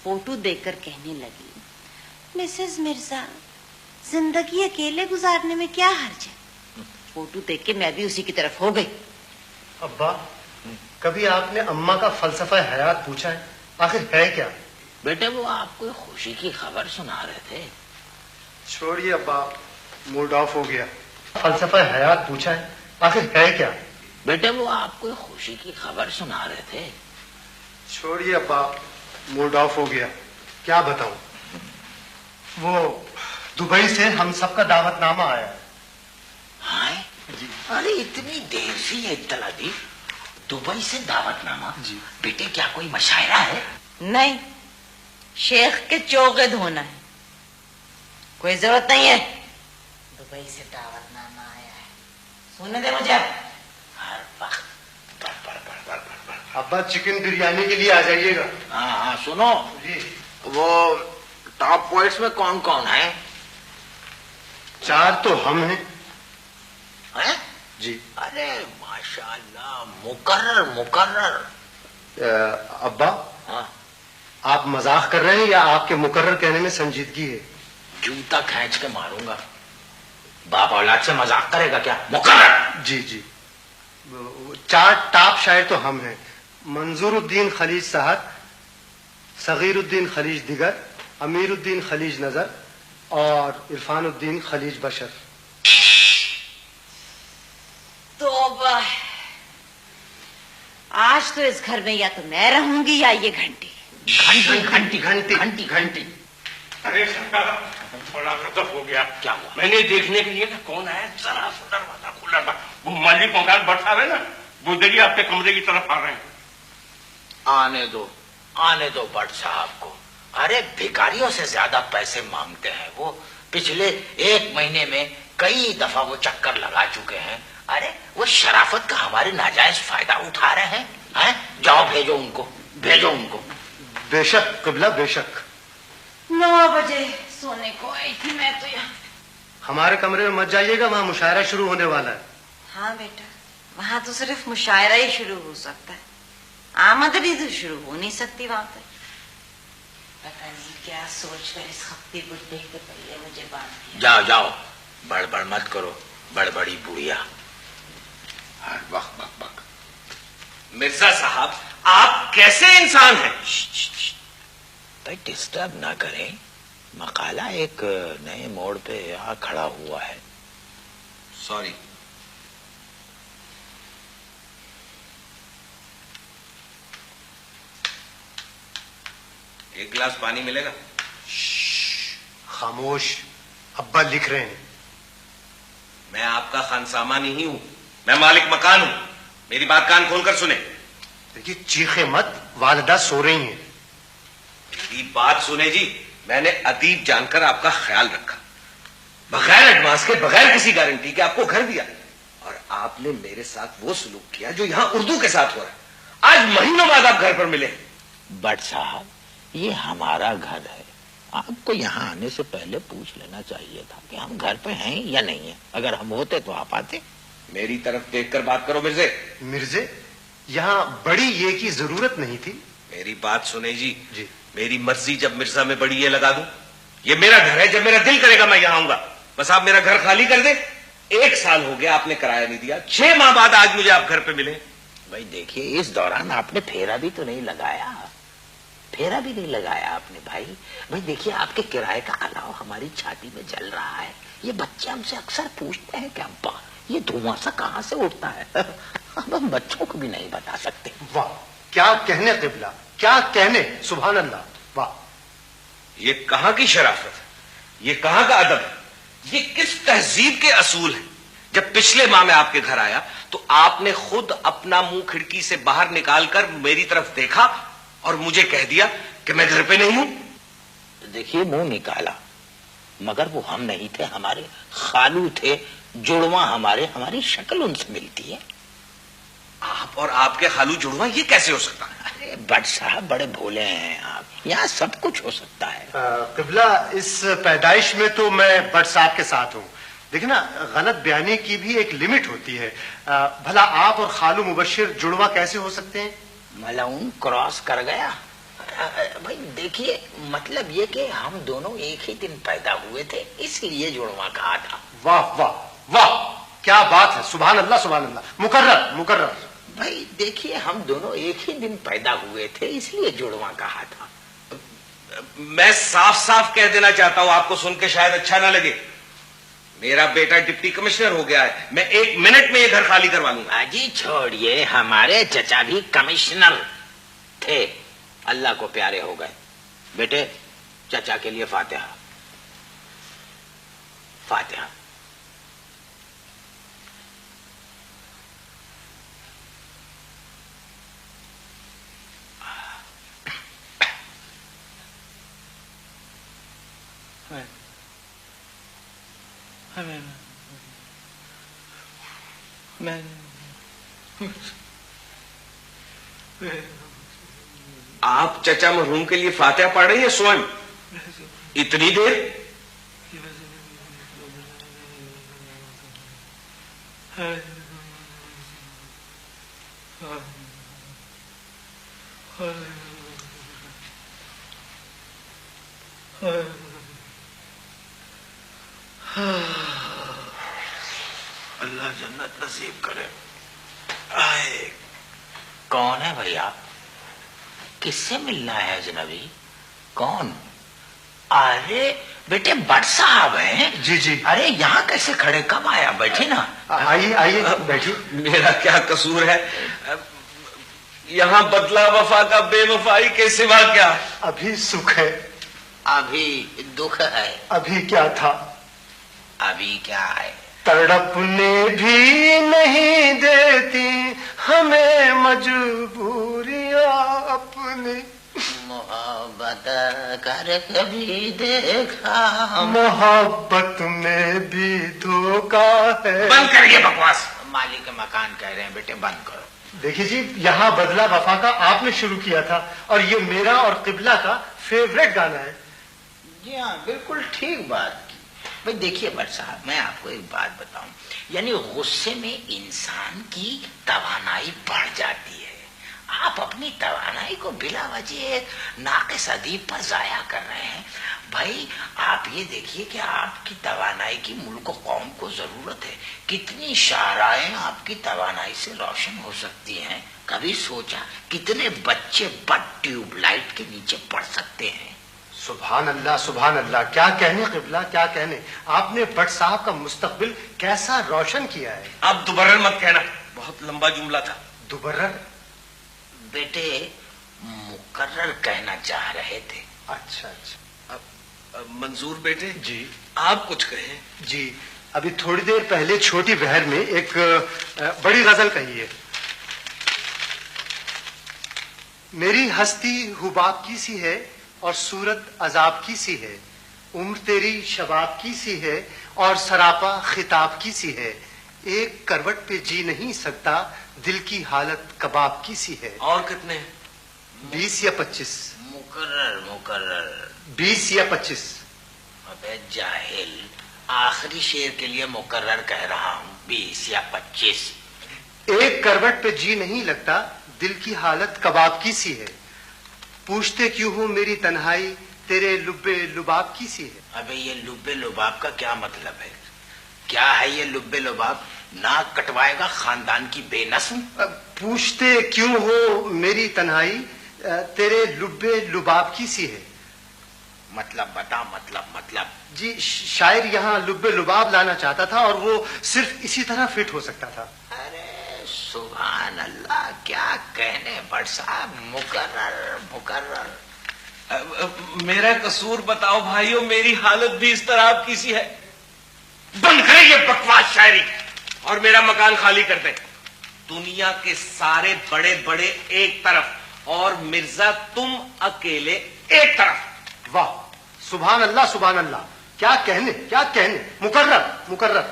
فوٹو دیکھ کر کہنے لگی، مسز مرزا زندگی اکیلے گزارنے میں کیا حرج ہے. فوٹو دیکھ کے میں بھی اسی کی طرف ہو گئی. ابا کبھی آپ نے اماں کا فلسفہ حیات پوچھا ہے؟ آخر ہے کیا؟ بیٹے وہ آپ کو خوشی کی خبر سنا رہے تھے. چھوڑیے ابا، موڈ آف ہو گیا. فلسفہ حیات پوچھا ہے، آخر ہے کیا؟ بیٹے وہ آپ کو خوشی کی خبر سنا رہے تھے. چھوڑیے ابا، موڈ آف ہو گیا. کیا بتاؤں، وہ دبئی سے ہم سب کا دعوت نامہ آیا ہے. ہاں جی ارے اتنی دیر سے یہ اطلاع دی. دبئی سے دعوت نامہ؟ جی. بیٹے کیا کوئی مشاعرہ ہے؟ نہیں، شیخ کے چوغے دھونا ہے، کوئی ضرورت نہیں ہے. دبئی سے دعوت نامہ آیا ہے، سننے دے مجھے. ہر وقت بڑھ بڑھ بڑھ بڑھ بڑھ بڑھ. ابا چکن بریانی کے لیے آ جائیے گا. ہاں ہاں سنو، جی وہ ٹاپ پوائنٹس میں کون کون ہے؟ 4 تو ہم ہیں. ہیں؟ جی ارے ماشاءاللہ، مقرر مقرر. ابا ہاں آپ مذاق کر رہے ہیں یا آپ کے مقرر کہنے میں سنجیدگی ہے؟ جوتا کھینچ کے ماروں گا. باپ اولاد سے مذاق کرے گا کیا؟ مقرر. جی جی 4 ٹاپ شاعر تو ہم ہیں. منظور الدین خلیج صاحب، صغیر الدین خلیج دیگر، امیر الدین خلیج نظر اور عرفان الدین خلیج بشر. توبہ، آج تو اس گھر میں یا تو میں رہوں گی یا یہ گھنٹی. گھنٹی گھنٹی گھنٹی گھنٹی گھنٹی. ارے سرکار بڑا غضب ہو گیا. کیا ہوا؟ میں نے دیکھنے کے لیے کہ کون ہے، ذرا سا دروازہ کھلا تھا. وہ مالک مکان بٹ آ رہے نا، وہ دیکھیے آپ کے کمرے کی طرف آ رہے ہیں. آنے دو بٹ صاحب کو. ارے بھکاریوں سے زیادہ پیسے مانگتے ہیں وہ. پچھلے 1 مہینے میں کئی دفعہ وہ چکر لگا چکے ہیں. ارے وہ شرافت کا ہمارے ناجائز فائدہ اٹھا رہے ہیں. ہیں؟ جاؤ بھیجو ان کو، بھیجو ان کو. بے شک قبلہ بے شک. 9 بجے سونے کو آئی تھی میں تو یہاں. ہمارے کمرے میں مت جائیے گا، وہاں مشاعرہ شروع ہونے والا ہے. ہاں بیٹا، وہاں تو صرف مشاعرہ ہی شروع ہو سکتا ہے، آمدنی تو شروع ہو نہیں سکتی وہاں پہ. پتہ نہیں کیا سوچ کر اس خپتی بڈھے کے پہلے مجھے باندھ دیا. جاؤ جاؤ، بڑبڑ مت کرو، بڑبڑی بڑھیا. ہر وقت بک بک. مرزا صاحب آپ کیسے انسان ہیں؟ بھائی ڈسٹرب نہ کریں، مقالہ ایک نئے موڑ پہ آ کھڑا ہوا ہے. سوری. ایک گلاس پانی ملے گا؟ خاموش، ابا لکھ رہے ہیں. میں آپ کا خانسامہ نہیں ہوں، میں مالک مکان ہوں. میری بات کان کھول کر سنیں. دیکھیے چیخے مت، والدہ سو رہی ہیں. میری بات سنیں جی. میں نے ادیب جان کر آپ کا خیال رکھا، بغیر ایڈوانس کے، بغیر کسی گارنٹی کے آپ کو گھر دیا، اور آپ نے میرے ساتھ وہ سلوک کیا جو یہاں اردو کے ساتھ ہو رہا ہے. آج مہینوں بعد آپ گھر پر ملے. بٹ صاحب یہ ہمارا گھر ہے، آپ کو یہاں آنے سے پہلے پوچھ لینا چاہیے تھا کہ ہم گھر پہ ہیں یا نہیں ہیں. اگر ہم ہوتے تو آپ آتے. میری طرف دیکھ کر بات کرو مرزے. مرزے، یہاں بڑی یہ کی ضرورت نہیں تھی. میری بات سنیں جی. جی میری مرضی، جب مرزا میں بڑی یہ لگا دوں. یہ میرا گھر ہے، جب میرا دل کرے گا میں یہاں آؤں گا. بس آپ میرا گھر خالی کر دیں. 1 سال ہو گیا آپ نے کرایہ نہیں دیا، 6 ماہ بعد آج مجھے آپ گھر پہ ملے. بھائی دیکھیے اس دوران آپ نے پھیرا بھی تو نہیں لگایا، پھیرا بھی نہیں لگایا آپ نے. بھائی دیکھیے آپ کے کرائے کا علاوہ ہماری چھاتی میں جل رہا ہے. یہ بچے ہم سے اکثر پوچھتے ہیں کہ ابا یہ دھواں سا کہاں سے اٹھتا ہے. ہم بچوں کو بھی نہیں بتا سکتے. واہ، کیا کہنے قبلہ، کیا کہنے، سبحان اللہ. واہ، یہ کہاں کی شرافت ہے، یہ کہاں کا ادب ہے، یہ کس تہذیب کے اصول ہیں. جب پچھلے ماہ میں آپ کے گھر آیا تو آپ نے خود اپنا منہ کھڑکی سے باہر نکال کر میری طرف دیکھا اور مجھے کہہ دیا کہ میں گھر پہ نہیں ہوں. دیکھیے منہ نکالا، مگر وہ ہم نہیں تھے، ہمارے خالو تھے، جڑواں ہمارے. ہماری شکل ان سے ملتی ہے. آپ اور آپ کے خالو جڑواں، یہ کیسے ہو سکتا ہے؟ ارے بٹ صاحب بڑے بھولے ہیں آپ، یہاں سب کچھ ہو سکتا ہے. قبلہ اس پیدائش میں تو میں بٹ صاحب کے ساتھ ہوں. دیکھیں نا، غلط بیانی کی بھی ایک لمٹ ہوتی ہے. بھلا آپ اور خالو مبشر جڑواں کیسے ہو سکتے ہیں؟ ملعون کراس کر گیا. بھائی دیکھیے مطلب یہ کہ ہم دونوں ایک ہی دن پیدا ہوئے تھے، اس لیے جڑواں کہا تھا. واہ واہ واہ، کیا بات ہے، سبحان اللہ سبحان اللہ. مقرر مقرر. بھائی دیکھیے ہم دونوں ایک ہی دن پیدا ہوئے تھے، اس لیے جڑواں کہا تھا. میں صاف صاف کہہ دینا چاہتا ہوں، آپ کو سن کے شاید اچھا نہ لگے، میرا بیٹا ڈپٹی کمشنر ہو گیا ہے، میں 1 منٹ میں یہ گھر خالی کروا لوں گا۔ جی چھوڑیے، ہمارے چچا بھی کمشنر تھے، اللہ کو پیارے ہو گئے۔ بیٹے چچا کے لیے فاتحہ فاتحہ۔ آپ چچا مرحوم کے لیے فاتحہ پڑھ رہی ہیں سوئم؟ اتنی دیر؟ اللہ جنت نصیب کرے۔ آئے کون ہے بھیا؟ کس سے ملنا ہے اجنبی؟ کون؟ ارے بیٹے بٹ صاحب ہیں۔ جی جی۔ ارے یہاں کیسے کھڑے؟ کب آیا؟ بیٹھے نا۔ آئیے آئیے بیٹھیے۔ میرا کیا قصور ہے؟ یہاں بدلہ وفا کا بے وفائی کے سوا کیا؟ ابھی سکھ ہے، ابھی دکھ ہے۔ ابھی کیا تھا؟ ابھی کیا ہے؟ تڑپنے بھی نہیں دیتی ہمیں مجبوریاں اپنی، محبت کر کبھی دیکھا، محبت میں بھی دھوکا ہے۔ بند کریے بکواس۔ مالک مکان کہہ رہے ہیں بیٹے بند کرو۔ دیکھیے جی، یہاں بدلہ وفا کا آپ نے شروع کیا تھا اور یہ میرا اور قبلہ کا فیوریٹ گانا ہے۔ جی ہاں بالکل ٹھیک بات کی۔ بھائی دیکھیے بٹ صاحب، میں آپ کو ایک بات بتاؤں، یعنی غصے میں انسان کی توانائی بڑھ جاتی ہے۔ آپ اپنی توانائی کو بلا وجہ ایک ناقص ادیب پر ضائع کر رہے ہیں۔ بھائی آپ یہ دیکھیے کہ آپ کی توانائی کی ملک و قوم کو ضرورت ہے۔ کتنی شاہراہیں آپ کی توانائی سے روشن ہو سکتی ہیں؟ کبھی سوچا کتنے بچے بٹ ٹیوب لائٹ کے نیچے پڑھ سکتے ہیں؟ سبحان اللہ سبحان اللہ، کیا کہنے قبلہ، کیا کہنے۔ آپ نے بٹ صاحب کا مستقبل کیسا روشن کیا ہے۔ اب دوبارہ مت کہنا، بہت لمبا جملہ تھا۔ دوبرر؟ بیٹے مقرر کہنا چاہ رہے تھے۔ اچھا اچھا منظور بیٹے جی آپ کچھ کہیں۔ جی، ابھی تھوڑی دیر پہلے چھوٹی بہر میں ایک بڑی غزل کہی ہے۔ میری ہستی حباب کی سی ہے اور صورت عذاب کی سی ہے، عمر تیری شباب کی سی ہے اور سراپا خطاب کی سی ہے، ایک کروٹ پہ جی نہیں سکتا، دل کی حالت کباب کی سی ہے۔ اور کتنے؟ 20 یا 25؟ مقرر مقرر۔ 20 یا 25؟ ابے جاہل، آخری شعر کے لیے مقرر کہہ رہا ہوں، 20 یا 25۔ ایک کروٹ پہ جی نہیں لگتا، دل کی حالت کباب کی سی ہے، پوچھتے کیوں ہوں میری تنہائی، تیرے لبے لباب کی سی ہے۔ ابے یہ لبے لباب کا کیا مطلب ہے؟ کیا ہے یہ لبے لباب؟ ناک کٹوائے گا خاندان کی بے نسل؟ پوچھتے کیوں ہو میری تنہائی، تیرے لبے لباب کی سی ہے۔ مطلب بتا، مطلب جی شاعر یہاں لبے لباب لانا چاہتا تھا اور وہ صرف اسی طرح فٹ ہو سکتا تھا۔ ارے سبحان اللہ، کیا کہنے بٹ صاحب، مقرر مقرر۔ میرا قصور بتاؤ بھائیو، میری حالت بھی اس طرح آپ کی سی ہے۔ بند کریں یہ بکواس شاعری اور میرا مکان خالی کر دیں۔ دنیا کے سارے بڑے بڑے ایک طرف اور مرزا تم اکیلے ایک طرف۔ واہ، سبحان اللہ سبحان اللہ، کیا کہنے کیا کہنے، مقرر مقرر۔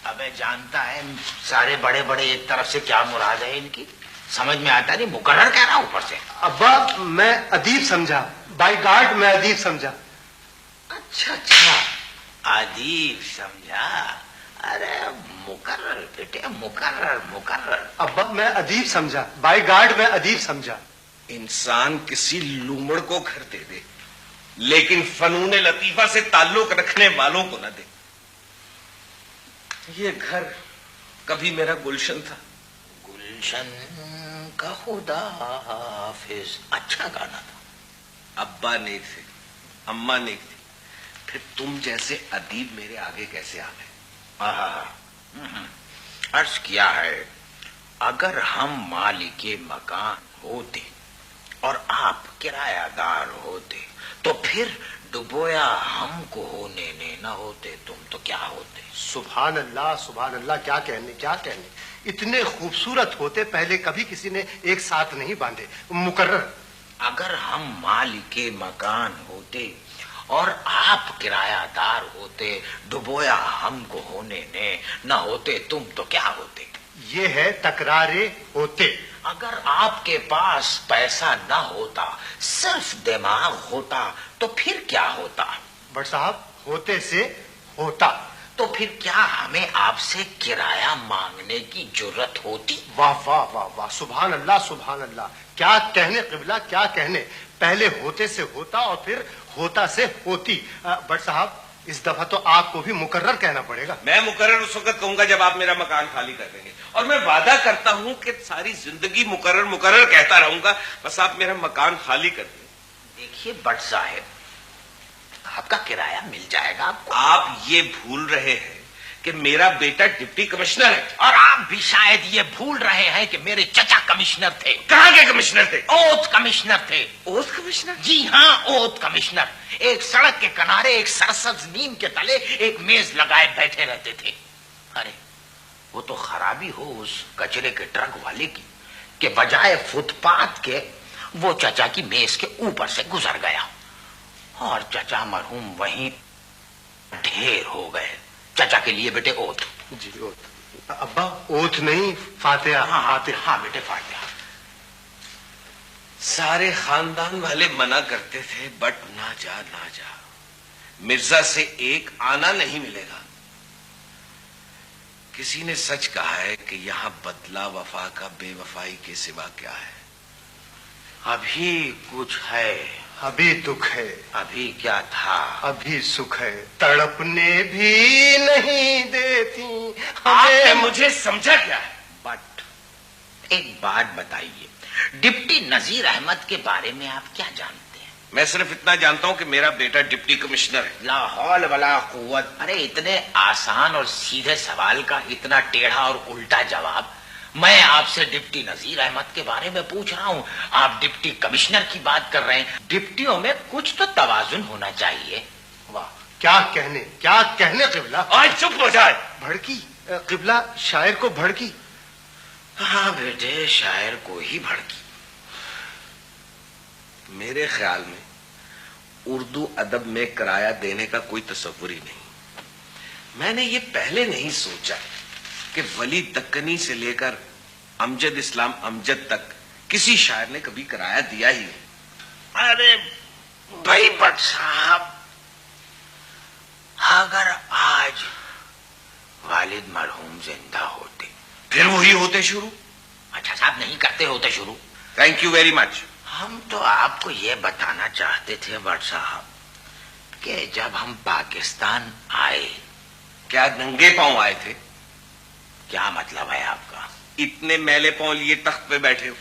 ابے جانتا ہے سارے بڑے بڑے ایک طرف سے کیا مراد ہے ان کی؟ سمجھ میں آتا نہیں، مقرر کہہ رہا اوپر سے۔ ابا میں ادیب سمجھا، بائی گاڈ میں ادیب سمجھا۔ اچھا اچھا، ادیب سمجھا؟ ارے مقرر بیٹے، مقرر مقرر۔ ابا میں ادیب سمجھا، بائی گاڈ میں ادیب سمجھا۔ انسان کسی لومڑ کو گھر دے دے لیکن فنون لطیفہ سے تعلق رکھنے والوں کو نہ دے۔ یہ گھر کبھی میرا گلشن تھا۔ گلشن کا خدا حافظ، اچھا گانا تھا۔ ابا نیک تھے، اماں نیک تھی، پھر تم جیسے ادیب میرے آگے کیسے آ گئے؟ عرض کیا ہے، اگر ہم مالک مکان ہوتے اور آپ کرایہ دار ہوتے تو پھر ڈبویا ہم کو ہونے نہ ہوتے، تم تو کیا ہوتے؟ سبحان اللہ، کیا کہنے، اتنے خوبصورت ہوتے پہلے کبھی کسی نے ایک ساتھ نہیں باندھے، مقرر۔ اگر ہم مالک مکان ہوتے اور آپ کرایہ دار ہوتے، ڈبویا ہم کو ہونے نہ ہوتے، تم تو کیا ہوتے؟ یہ ہے تکرارے ہوتے۔ اگر آپ کے پاس پیسہ نہ ہوتا، صرف دماغ ہوتا، تو پھر کیا ہوتا؟ بٹ صاحب، ہوتے سے ہوتا۔ تو پھر کیا ہمیں آپ سے کرایہ مانگنے کی جرت ہوتی؟ واہ واہ واہ واہ، سبحان اللہ، کیا کہنے قبلہ، کیا کہنے، پہلے ہوتے سے ہوتا اور پھر ہوتا سے ہوتی۔ بٹ صاحب، اس دفعہ تو آپ کو بھی مقرر کہنا پڑے گا۔ میں مقرر اس وقت کہوں گا جب آپ میرا مکان خالی کر دیں گے، اور میں وعدہ کرتا ہوں کہ ساری زندگی مقرر کہتا رہوں گا، بس آپ میرا مکان خالی کر دیں۔ دیکھیے بٹ صاحب، آپ کا کرایہ مل جائے گا آپ کو۔ آپ یہ بھول رہے ہیں کہ میرا بیٹا ڈپٹی کمشنر ہے، اور آپ بھی شاید یہ بھول رہے ہیں کہ میرے چچا کمشنر تھے۔ کہاں کے کمشنر تھے؟ اوتھ کمشنر تھے۔ Oath commissioner? جی ہاں، اوتھ کمشنر۔ ایک سڑک کے کنارے ایک سرسبز نیم کے تلے ایک میز لگائے بیٹھے رہتے تھے۔ ارے وہ تو خرابی ہو اس کچرے کے ٹرک والے کی کہ بجائے فٹ پاتھ کے وہ چچا کی میز کے اوپر سے گزر گیا، اور چچا مرحوم وہیں ڈھیر ہو گئے۔ چچا کے لیے بیٹے اوتھ۔ جی اوتھ، ابا اوتھ نہیں، فاتحہ۔ ہاں بیٹے فاتحہ۔ سارے خاندان والے منع کرتے تھے، بٹ نہ جا مرزا سے ایک آنا نہیں ملے گا۔ کسی نے سچ کہا ہے کہ یہاں بدلہ وفا کا بے وفائی کے سوا کیا ہے؟ ابھی کچھ ہے، ابھی دکھ ہے، ابھی کیا تھا، ابھی سکھ ہے، تڑپنے بھی نہیں دیتی آپ نے ہمیں۔ مجھے سمجھا کیا ہے؟ بٹ ایک بات بتائیے، ڈپٹی نذیر احمد کے بارے میں آپ کیا جانتے ہیں؟ میں صرف اتنا جانتا ہوں کہ میرا بیٹا ڈپٹی کمشنر ہے۔ لا حول ولا قوت۔ ارے اتنے آسان اور سیدھے سوال کا اتنا ٹیڑھا اور الٹا جواب؟ میں آپ سے ڈپٹی نذیر احمد کے بارے میں پوچھ رہا ہوں، آپ ڈپٹی کمشنر کی بات کر رہے ہیں۔ ڈپٹیوں میں کچھ تو توازن ہونا چاہیے۔ واہ، کیا کہنے قبلہ۔ آج چپ ہو جائے۔ بھڑکی قبلہ، شاعر کو بھڑکی۔ ہاں بیٹے، شاعر کو ہی بھڑکی۔ میرے خیال میں اردو ادب میں کرایہ دینے کا کوئی تصور ہی نہیں۔ میں نے یہ پہلے نہیں سوچا کہ ولی دکنی سے لے کر امجد اسلام امجد تک کسی شاعر نے کبھی کرایہ دیا ہی نہیں۔ ارے بھائی بٹ صاحب، اگر آج والد مرحوم زندہ ہوتے، پھر وہی ہوتے شروع۔ اچھا صاحب، نہیں کرتے ہوتے شروع؟ Thank you very much. ہم تو آپ کو یہ بتانا چاہتے تھے بٹ صاحب کہ جب ہم پاکستان آئے۔ کیا ننگے پاؤں آئے تھے؟ کیا مطلب ہے آپ کا؟ اتنے میلے پاؤں لیے تخت پہ بیٹھے ہو۔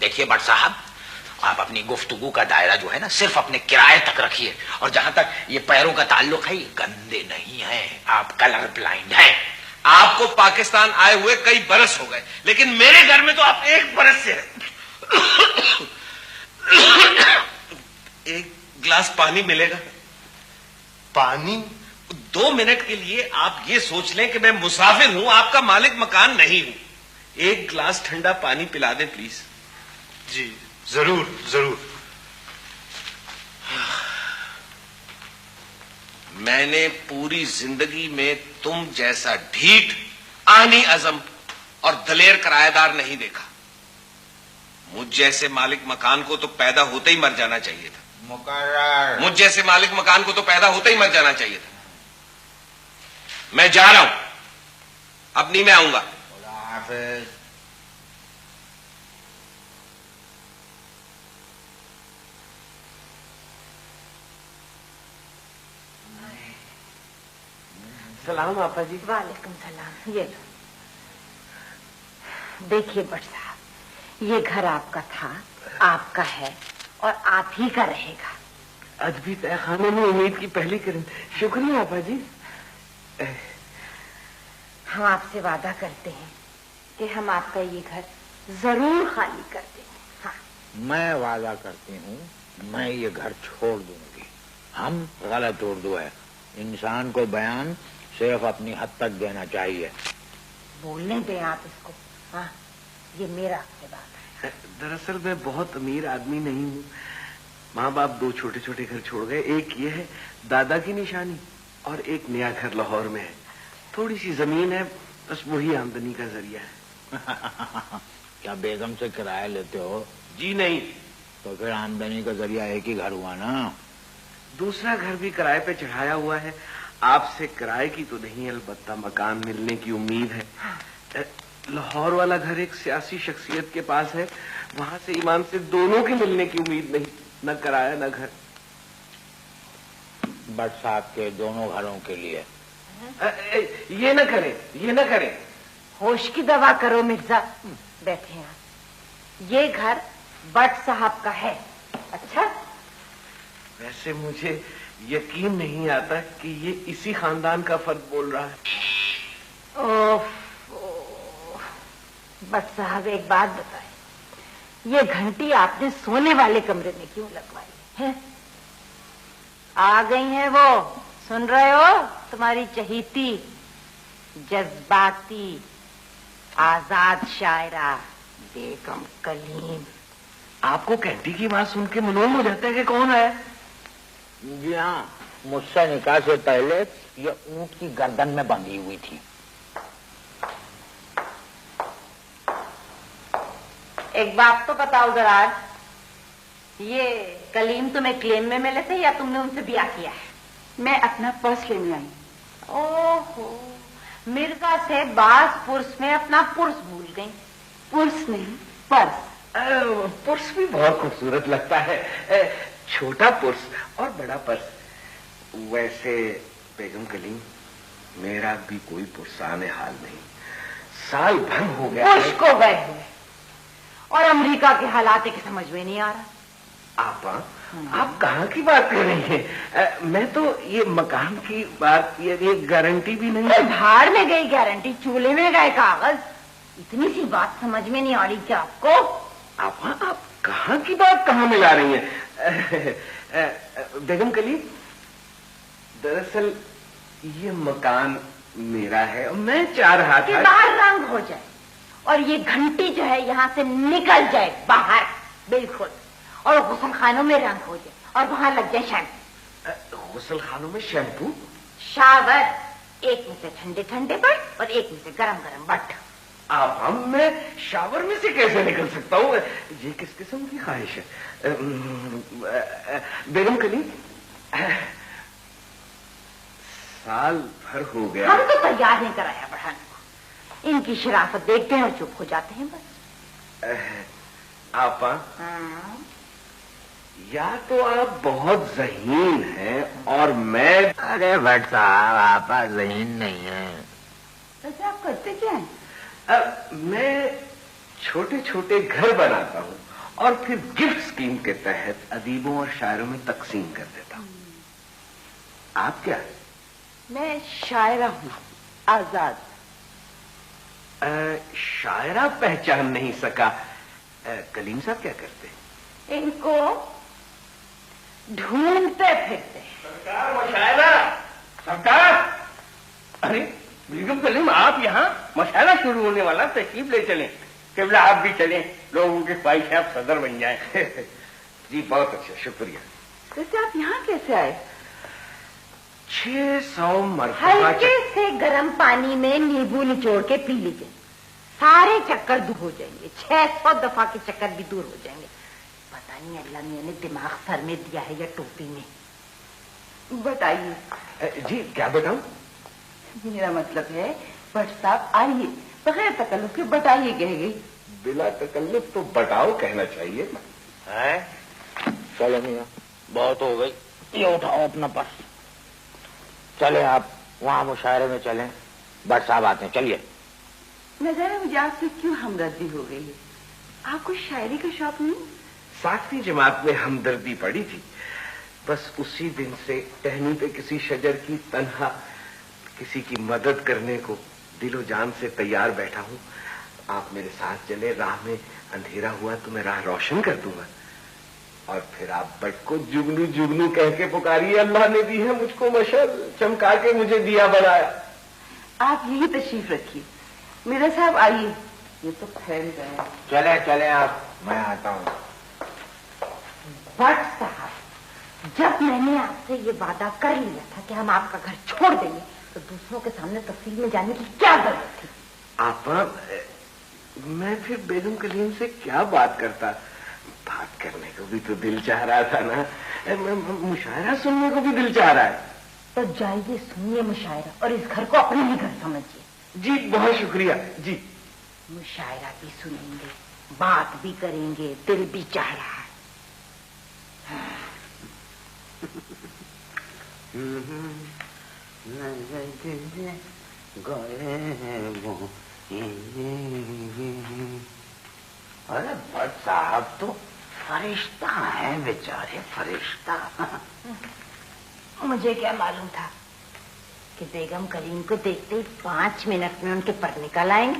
دیکھیے بٹ صاحب، آپ اپنی گفتگو کا دائرہ جو ہے نا صرف اپنے کرائے تک رکھیے، اور جہاں تک یہ پیروں کا تعلق ہے، یہ گندے نہیں ہیں، آپ کلر بلائنڈ ہیں۔ آپ کو پاکستان آئے ہوئے کئی برس ہو گئے، لیکن میرے گھر میں تو آپ ایک برس سے ہیں۔ ایک گلاس پانی ملے گا؟ پانی؟ 2 منٹ کے لیے آپ یہ سوچ لیں کہ میں مسافر ہوں، آپ کا مالک مکان نہیں ہوں۔ ایک گلاس ٹھنڈا پانی پلا دیں پلیز۔ جی ضرور ضرور۔ میں نے پوری زندگی میں تم جیسا ڈھیٹ، آہنی عزم اور دلیر کرایہ دار نہیں دیکھا۔ مجھ جیسے مالک مکان کو تو پیدا ہوتے ہی مر جانا چاہیے تھا۔ مقرر۔ مجھ جیسے مالک مکان کو تو پیدا ہوتے ہی مر جانا چاہیے تھا۔ میں جا رہا ہوں، اب نہیں میں آؤں گا۔ خدا حافظ۔ سلام آپا جی۔ وعلیکم السلام۔ یہ لو، دیکھیے بٹ صاحب، یہ گھر آپ کا تھا، آپ کا ہے، اور آپ ہی کا رہے گا. ادبی تہ خانے میں امید کی پہلی کرن. شکریہ آپا جی. ہم آپ سے وعدہ کرتے ہیں کہ ہم آپ کا یہ گھر ضرور خالی کر دیں گے. ہاں میں وعدہ کرتی ہوں میں یہ گھر چھوڑ دوں گی. ہم غلط اردو ہے. انسان کو بیان صرف اپنی حد تک دینا چاہیے. بولنے دیں آپ اس کو. ہاں یہ میرا آپ سے بات ہے. دراصل میں بہت امیر آدمی نہیں ہوں. ماں باپ 2 چھوٹے چھوٹے گھر چھوڑ گئے. ایک یہ ہے دادا کی نشانی اور ایک نیا گھر لاہور میں ہے. تھوڑی سی زمین ہے, بس وہی آمدنی کا ذریعہ ہے. کیا بیگم سے کرایہ لیتے ہو؟ جی نہیں. تو پھر آمدنی کا ذریعہ ایک ہی گھر ہوا نا. دوسرا گھر بھی کرائے پہ چڑھایا ہوا ہے. آپ سے کرائے کی تو نہیں, البتہ مکان ملنے کی امید ہے. لاہور والا گھر ایک سیاسی شخصیت کے پاس ہے. وہاں سے ایمان سے دونوں کے ملنے کی امید نہیں. نہ کرایہ نہ گھر. بٹ صاحب کے دونوں گھروں کے لیے. یہ نہ کریں, یہ نہ کریں. ہوش کی دوا کرو مرزا. بیٹھے ہیں آپ. یہ گھر بٹ صاحب کا ہے. اچھا ویسے مجھے یقین نہیں آتا کہ یہ اسی خاندان کا فرد بول رہا ہے. بٹ صاحب ایک بات بتائیں, یہ گھنٹی آپ نے سونے والے کمرے میں کیوں لگوائی ہے؟ آ گئی ہیں وہ, سن رہے ہو, تمہاری چہیتی جذباتی آزاد شاعرہ بیگم کلیم. آپ کو کینٹی کی بات سن کے معلوم ہو جاتا ہے کہ کون ہے. جی ہاں, مجھ سے نکاح سے پہلے یہ اونٹ کی گردن میں بندھی ہوئی تھی. ایک بات تو بتاؤ ذرا, یہ کلیم تمہیں کلیم میں ملے تھے یا تم نے ان سے بیاہ کیا ہے؟ میں اپنا پرس لینے آئی. اوہو, مرزا سے باز پرس میں اپنا پرس بھول گئی. پرس نہیں, پرس. پرس بھی بہت خوبصورت لگتا ہے. چھوٹا پرس اور بڑا پرس. ویسے بیگم کلیم, میرا بھی کوئی پرسان حال نہیں. سال بھر ہو گیا خوش کو گئے ہوئے, اور امریکہ کے حالات کے سمجھ میں نہیں آ رہا. آپ کہاں کی بات کر رہی ہیں؟ میں تو یہ مکان کی بات, یہ گارنٹی بھی نہیں. دھاڑ میں گئی گارنٹی, چولہے میں گئے کاغذ. اتنی سی بات سمجھ میں نہیں آ رہی کیا آپ کو؟ آپ کہاں کی بات کہاں ملا رہی ہیں؟ بیگم کلیم, دراصل یہ مکان میرا ہے اور میں چاہ رہا تھا کہ باہر رنگ ہو جائے اور یہ گھنٹی جو ہے یہاں سے نکل جائے باہر بالکل, اور غسل خانوں میں رنگ ہو جائے اور وہاں لگ جائے شیمپو. غسل خانوں میں شیمپو؟ شاور, ایک میں سے ٹھنڈے ٹھنڈے بٹ اور ایک میں سے گرم گرم بٹ. میں شاور میں سے کیسے نکل سکتا ہوں؟ یہ کس قسم کی خواہش ہے؟ بیگم کلیم, سال بھر ہو گیا. ہم تو تیار نہیں کرایا بڑھانے کو. ان کی شرافت دیکھتے ہیں اور چپ ہو جاتے ہیں بس. آپا, یا تو آپ بہت ذہین ہیں اور میں. ارے بٹ صاحب, آپ ذہین نہیں ہیں. ویسے آپ کرتے کیا ہیں؟ میں چھوٹے چھوٹے گھر بناتا ہوں اور پھر گفٹ اسکیم کے تحت ادیبوں اور شاعروں میں تقسیم کر دیتا ہوں. آپ کیا؟ میں شاعرہ ہوں, آزاد. شاعرہ پہچان نہیں سکا. کلیم صاحب کیا کرتے ہیں؟ ان کو ڈھونڈتے پھرتے. سرکار مشاعرہ, سرکار. ارے بیگم کلیم, آپ یہاں مشاعرہ شروع ہونے والا, تشریف لے چلیں. قبلہ آپ بھی چلیں, لوگوں کے خواہش آپ صدر بن جائیں. جی بہت اچھا, شکریہ. ویسے آپ یہاں کیسے آئے؟ 600 مرتبہ. ہلکے سے گرم پانی میں نیبو نچوڑ کے پی لیجیے, سارے چکر دور ہو جائیں گے. 600 دفعہ کے چکر بھی دور ہو جائیں گے. پتہ نہیں اللہ میاں نے دماغ سر میں دیا ہے یا ٹوپی میں. بتائیے. جی کیا بتاؤں؟ میرا مطلب ہے بٹ صاحب آئیے, بغیر تکلف کے بتائیے کہہ گئی. بلا تکلف تو بتاؤ کہنا چاہیے. چلو میاں, بہت ہو گئی. یہ اٹھاؤ اپنا پرس. چلے آپ وہاں مشاعرے میں چلیں, بٹ صاحب آتے ہیں. چلیے. نہ جانے مجھے آپ سے کیوں ہمدردی ہو گئی ہے. آپ کو شاعری کا شوق نہیں؟ 7ویں جماعت میں ہمدردی پڑی تھی، بس اسی دن سے ٹہنی پہ کسی شجر کی تنہا کسی کی مدد کرنے کو دل و جان سے تیار بیٹھا ہوں. آپ میرے ساتھ چلے، راہ میں اندھیرا ہوا تو میں راہ روشن کر دوں گا. اور پھر آپ بٹ کو جگنو جگنو کہہ کے پکاریے، اللہ نے دی ہے مجھ کو مشعل، چمکا کے مجھے دیا بنایا. آپ یہی تشریف رکھیے. میرا صاحب آئیے، یہ تو پھیل گئے. چلے چلے آپ، میں آتا ہوں. بٹ صاحب، جب میں نے آپ سے یہ وعدہ کر لیا تھا کہ ہم آپ کا گھر چھوڑ دیں گے تو دوسروں کے سامنے تفصیل میں جانے کی کیا ضرورت تھی؟ آپا، میں پھر بیگم کلیم سے کیا بات کرتا؟ بات کرنے کو بھی تو دل چاہ رہا تھا نا، مشاعرہ سننے کو بھی دل چاہ رہا ہے. تو جائیے سنیے مشاعرہ اور اس گھر کو اپنے ہی گھر سمجھیے. جی بہت شکریہ. جی مشاعرہ بھی سنیں گے، بات بھی کریں گے، دل بھی چاہ رہا ہے. ارے بٹ صاحب تو فرشتہ ہیں بیچارے، فرشتہ. مجھے کیا معلوم تھا کہ بیگم کلیم کو دیکھتے ہی 5 منٹ میں ان کے پر نکل آئیں گے.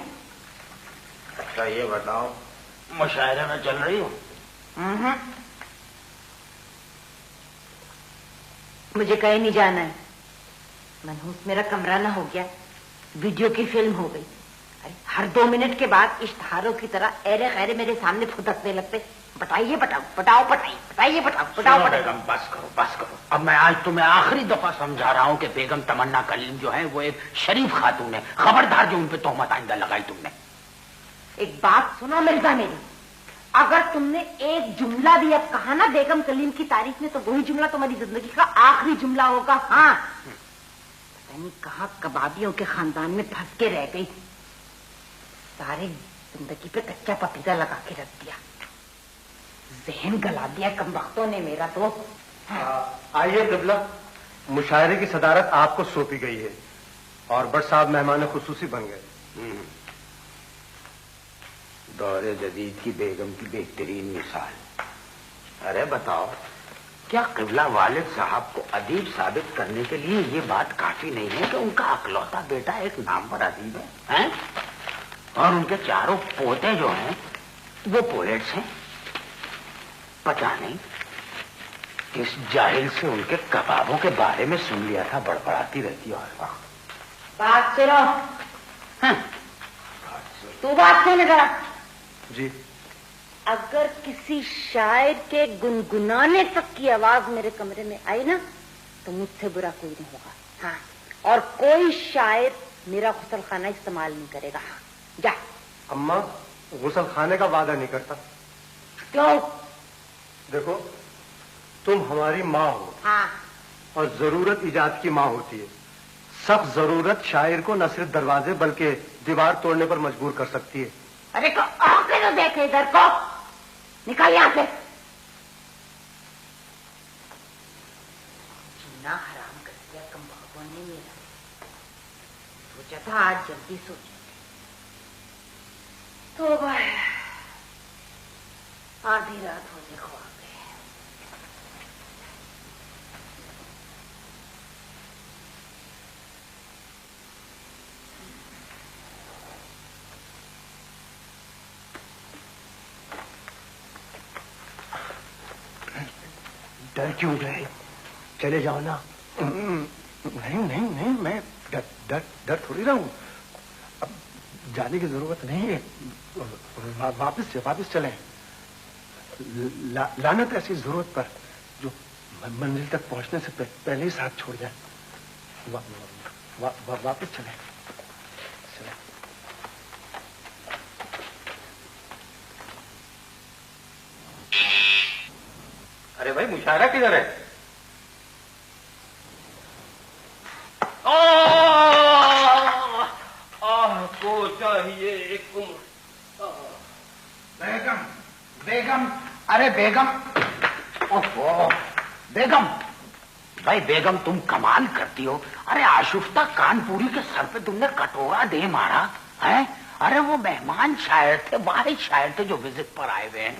اچھا یہ بتاؤ، مشاعرے میں چل رہی ہو؟ مجھے کہیں نہیں جانا ہے. منحوس میرا کمرہ نہ ہو گیا، ویڈیو کی فلم ہو گئی. ارے ہر 2 منٹ کے بعد اشتہاروں کی طرح ایرے خیرے میرے سامنے پھٹکنے لگتے. بتائیے بتاؤ، بتاؤ بتائیے، بتائیے بتاؤ، بتاؤ بتائیے. بیگم بس کرو بس کرو. اب میں آج تمہیں آخری دفعہ سمجھا رہا ہوں کہ بیگم تمنا کلیم جو ہے وہ ایک شریف خاتون ہے. خبردار جو ان پہ تہمت آئندہ لگائی تم نے. ایک بات سنو مرزا میری، اگر تم نے ایک جملہ بھی اب کہا نا بیگم کلیم کی تعریف میں تو وہی جملہ تمہاری زندگی کا آخری جملہ ہوگا. ہاں، پتہ نہیں کہاں کبابیوں کے خاندان میں پھنس کے رہ گئی. سارے زندگی پہ کچا پپیتا لگا کے رکھ دیا، ذہن گلا دیا کم وقتوں نے میرا تو. آئیے قبلہ، مشاعرے کی صدارت آپ کو سونپی گئی ہے اور بٹ صاحب مہمان خصوصی بن گئے. دور جدید کی بیگم کی بہترین مثال. ارے بتاؤ، کیا قبلہ والد صاحب کو ادیب ثابت کرنے کے لیے یہ بات کافی نہیں ہے کہ ان کا اکلوتا بیٹا ایک نام پر ادیب ہے اور ان کے چاروں پوتے جو ہیں وہ پوئٹس ہیں؟ پتہ نہیں کس جاہل سے ان کے کبابوں کے بارے میں سن لیا تھا، بڑبڑاتی رہتی ہے ہر وقت. بات کرو. تو بات کرنے ذرا. جی، اگر کسی شاعر کے گنگنانے تک کی آواز میرے کمرے میں آئی نا تو مجھ سے برا کوئی نہیں ہوگا. ہاں، اور کوئی شاعر میرا غسل خانہ استعمال نہیں کرے گا. ہاں جا. اماں غسل خانے کا وعدہ نہیں کرتا. کیوں؟ دیکھو، تم ہماری ماں ہو ہاں، اور ضرورت ایجاد کی ماں ہوتی ہے. سخت ضرورت شاعر کو نہ صرف دروازے بلکہ دیوار توڑنے پر مجبور کر سکتی ہے. ارے کو آنکھیں تو دیکھے ادھر کو. نکال یہاں سے. جینا حرام کر دیا کم بخبوں نے میرا. سوچا تھا آج جلدی سوچا تو آدھی رات ہونے کو آ گئے. ڈر کیوں گئے؟ چلے جاؤ نا. نہیں نہیں نہیں، میں ڈر تھوڑی رہا ہوں. اب جانے کی ضرورت نہیں ہے. واپس چلیں. لعنت ایسی ضرورت پر جو منزل تک پہنچنے سے پہلے ہی ساتھ چھوڑ جائے. واپس چلیں. ارے بھائی، مشاعرہ کدھر ہے؟ کو چاہیے ایک عمر. بیگم بیگم، ارے بیگم، اوہو بیگم. بھائی بیگم تم کمال کرتی ہو. ارے آشفتہ کانپوری کے سر پہ تم نے کٹورا دے مارا ہے. ارے وہ مہمان شاعر تھے، واحد شاعر تھے جو وزٹ پر آئے ہوئے ہیں.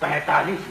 45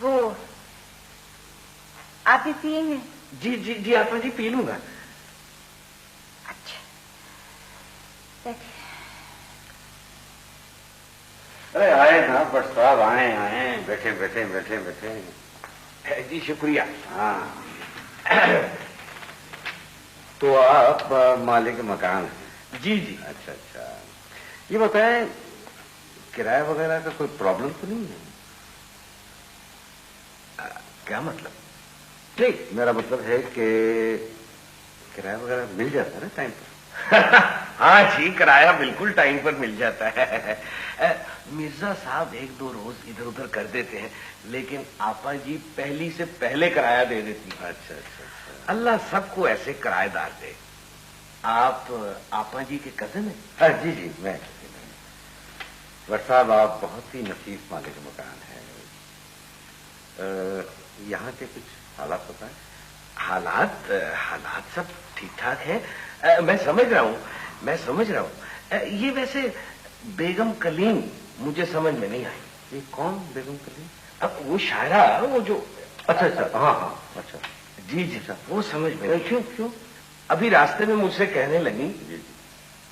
وہ آپ بھی پیئیں گے؟ جی جی جی آپا جی پی لوں گا. اچھا بیٹھیے. ارے آئے نا بٹ صاحب آئے بیٹھے بیٹھے بیٹھے بیٹھے. جی شکریہ. ہاں تو آپ مالک مکان ہیں؟ جی جی. اچھا اچھا. یہ بتائیں کرایہ وغیرہ کا کوئی پرابلم تو نہیں ہے؟ کیا مطلب؟ نہیں میرا مطلب ہے کہ کرایہ وغیرہ مل جاتا ہے نا ٹائم پر؟ ہاں جی کرایہ بالکل ٹائم پر مل جاتا ہے. مرزا صاحب ایک دو روز ادھر ادھر کر دیتے ہیں لیکن آپا جی پہلی سے پہلے کرایہ دے دیتی ہیں. اچھا اچھا اچھا. اللہ سب کو ایسے کرایہ دار دے. آپ آپا جی کے کزن ہیں؟ ہاں جی جی میں بٹ صاحب آپ بہت ہی نفیس مالک مکان ہے. یہاں کے کچھ حالات بتائیں. حالات سب ٹھیک ٹھاک ہیں. میں سمجھ رہا ہوں. یہ ویسے بیگم کلیم مجھے سمجھ میں نہیں آئی. یہ کون بیگم کلیم؟ اب وہ شاعرہ وہ جو اچھا اچھا. ہاں ہاں اچھا. جی جی صاحب وہ سمجھ میں نہیں. کیوں کیوں؟ ابھی راستے میں مجھ سے کہنے لگی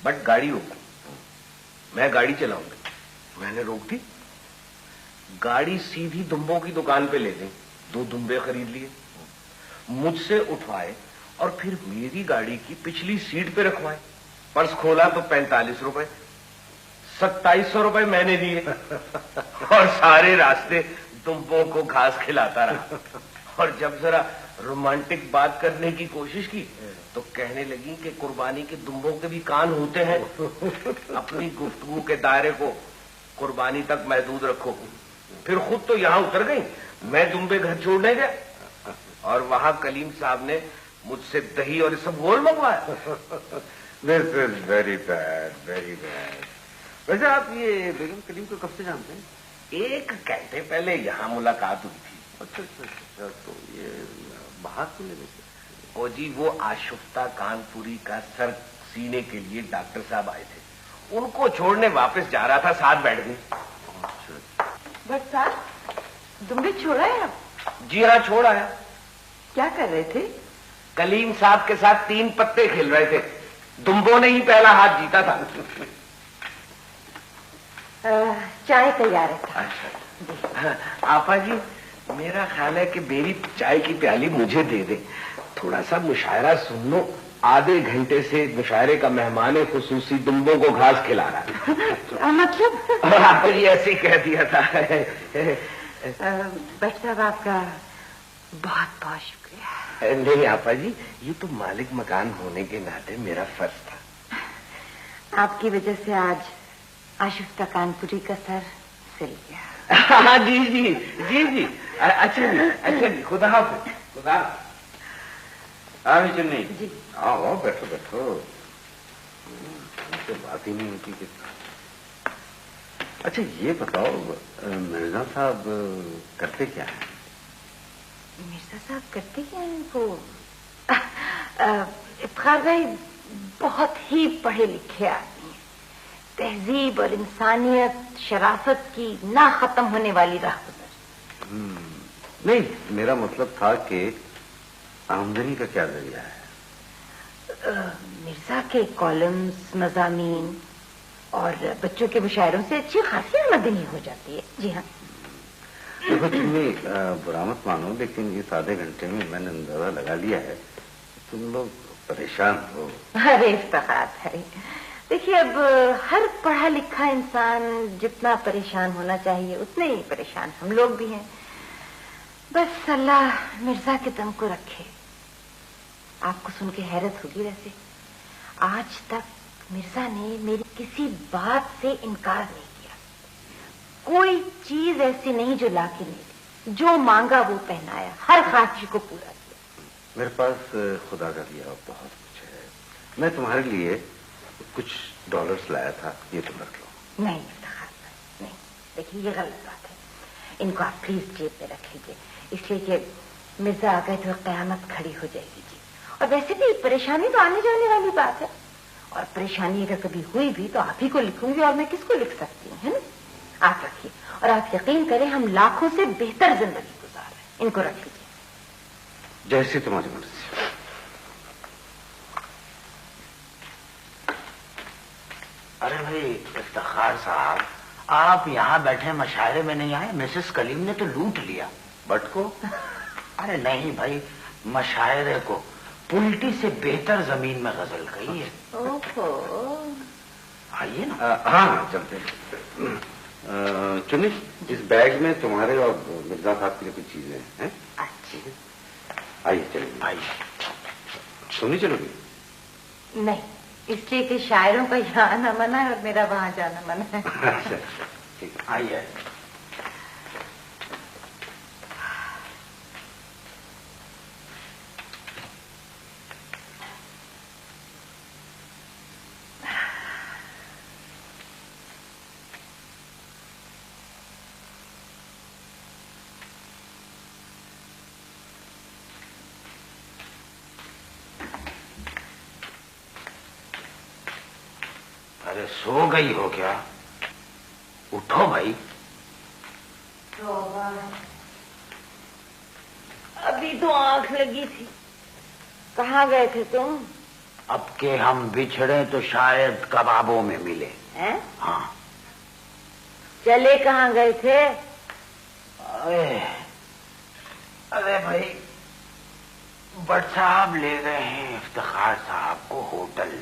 بٹ گاڑی روکو میں گاڑی چلاؤں گی. میں نے روک دی. گاڑی سیدھی دمبوں کی دکان پہ لے گئی. 2 دمبے خرید لیے. مجھ سے اٹھوائے اور پھر میری گاڑی کی پچھلی سیٹ پہ رکھوائے. پرس کھولا تو 45 روپے. 2700 روپے میں نے دیے اور سارے راستے دمبوں کو گھاس کھلاتا رہا. اور جب ذرا رومانٹک بات کرنے کی کوشش کی تو کہنے لگی کہ قربانی کے دمبوں کے بھی کان ہوتے ہیں. اپنی گفتگو کے دائرے کو قربانی تک محدود رکھو. پھر خود تو یہاں اتر گئی. میں دمبے گھر چھوڑنے گیا اور وہاں کلیم صاحب نے مجھ سے دہی اور سب گول منگوایا. This is very bad very bad. ویسے آپ یہ بیگم کلیم کو کب سے جانتے ہیں؟ 1 گھنٹے پہلے یہاں ملاقات ہوئی تھی. اچھا اچھا اچھا. تو یہ باہر سے لے لیتے؟ او جی وہ آشفتہ کانپوری کا سر سینے کے لیے ڈاکٹر صاحب آئے تھے. ان کو چھوڑنے واپس جا رہا تھا. ساتھ بیٹھ گئی. بٹ صاحب دمبے چھوڑا ہے آپ؟ جی ہاں چھوڑ آیا. کیا کر رہے تھے؟ کلیم صاحب کے ساتھ 3 پتے کھیل رہے تھے. دمبوں نے ہی پہلا ہاتھ جیتا تھا. چائے تیار ہے. اچھا آپا جی میرا خیال ہے کہ میری چائے کی پیالی مجھے دے دیں. تھوڑا سا مشاعرہ سن لو. آدھے گھنٹے سے مشاعرے کا مہمان خصوصی دمبوں کو گھاس کھلا رہا ہے. مطلب آپا جی ایسے ہی کہہ دیا تھا. بٹ صاحب آپ کا بہت بہت شکریہ. نہیں آپا جی یہ تو مالک مکان ہونے کے ناطے میرا فرض تھا. آپ کی وجہ سے آج آشفتہ کانپوری کا سر سل گیا. ہاں جی جی جی جی. اچھا جی خدا حافظ. خدا. ہاں چنئی جی آؤ بیٹھو بیٹھو. بات ہی نہیں ہوتی کہ. اچھا یہ بتاؤ مرزا صاحب کرتے کیا ہیں؟ مرزا صاحب کرتے کیا ہیں؟ وہ افتخار بھائی بہت ہی پڑھے لکھے آدمی ہیں. تہذیب اور انسانیت شرافت کی نہ ختم ہونے والی راہ گزر. نہیں میرا مطلب تھا کہ آمدنی کا کیا ذریعہ ہے؟ مرزا کے کالمز مضامین اور بچوں کے مشاعروں سے اچھی خاصی آمدنی ہو جاتی ہے. جی ہاں. دیکھو تمہیں برا مت مانو لیکن اس آدھے گھنٹے میں میں نے اندازہ لگا لیا ہے تم لوگ پریشان ہو. ارے افتخار بھائی دیکھیے اب ہر پڑھا لکھا انسان جتنا پریشان ہونا چاہیے اتنے ہی پریشان ہم لوگ بھی ہیں. بس اللہ مرزا کے دم کو رکھے. آپ کو سن کے حیرت ہوگی ویسے آج تک مرزا نے میری کسی بات سے انکار نہیں کیا. کوئی چیز ایسی نہیں جو لا کے نہیں دی. جو مانگا وہ پہنایا. ہر خواہش کو پورا کیا. میرے پاس خدا کا دیا بہت کچھ ہے. میں تمہارے لیے کچھ ڈالرز لایا تھا. یہ تم رکھ لو. نہیں افتخار نہیں. دیکھیے یہ غلط بات ہے. ان کو آپ پلیز جیب میں رکھ لیجیے اس لیے کہ مرزا آ گئے تو قیامت کھڑی ہو جائے گی. جی اور ویسے بھی پریشانی تو آنے جانے والی بات ہے اور پریشانی اگر کبھی ہوئی بھی تو آپ ہی کو لکھوں گی اور میں کس کو لکھ سکتی ہوں. ہے نا. آپ رکھیے اور آپ یقین کریں ہم لاکھوں سے بہتر زندگی گزار رہے ہیں. ان کو رکھ لیجیے. جیسی تمہاری مرضی. ارے بھائی افتخار صاحب، آپ یہاں بیٹھے مشاعرے میں نہیں آئے؟ مسز کلیم نے تو لوٹ لیا. بٹ کو ارے نہیں بھائی، مشاعرے کو پلٹی سے بہتر زمین میں غزل کہی ہے. آئیے نا. ہاں چلتے ہیں. چنی اس بیگ میں تمہارے اور مرزا صاحب کے لیے کچھ چیزیں ہیں. اچھی آئیے چلیں. آئیے. سونی چلو گی؟ نہیں، اس لیے کہ شاعروں کا یہاں آنا منع ہے اور میرا وہاں جانا منع ہے. اچھا ٹھیک ہے. آئیے. ارے سو گئی ہو کیا؟ اٹھو بھائی. ابھی تو آنکھ لگی تھی. کہاں گئے تھے تم؟ اب کہ ہم بچھڑے تو شاید کبابوں میں ملے. ہاں. چلے کہاں گئے تھے؟ ارے بھائی بٹ صاحب لے گئے ہیں افتخار صاحب کو ہوٹل.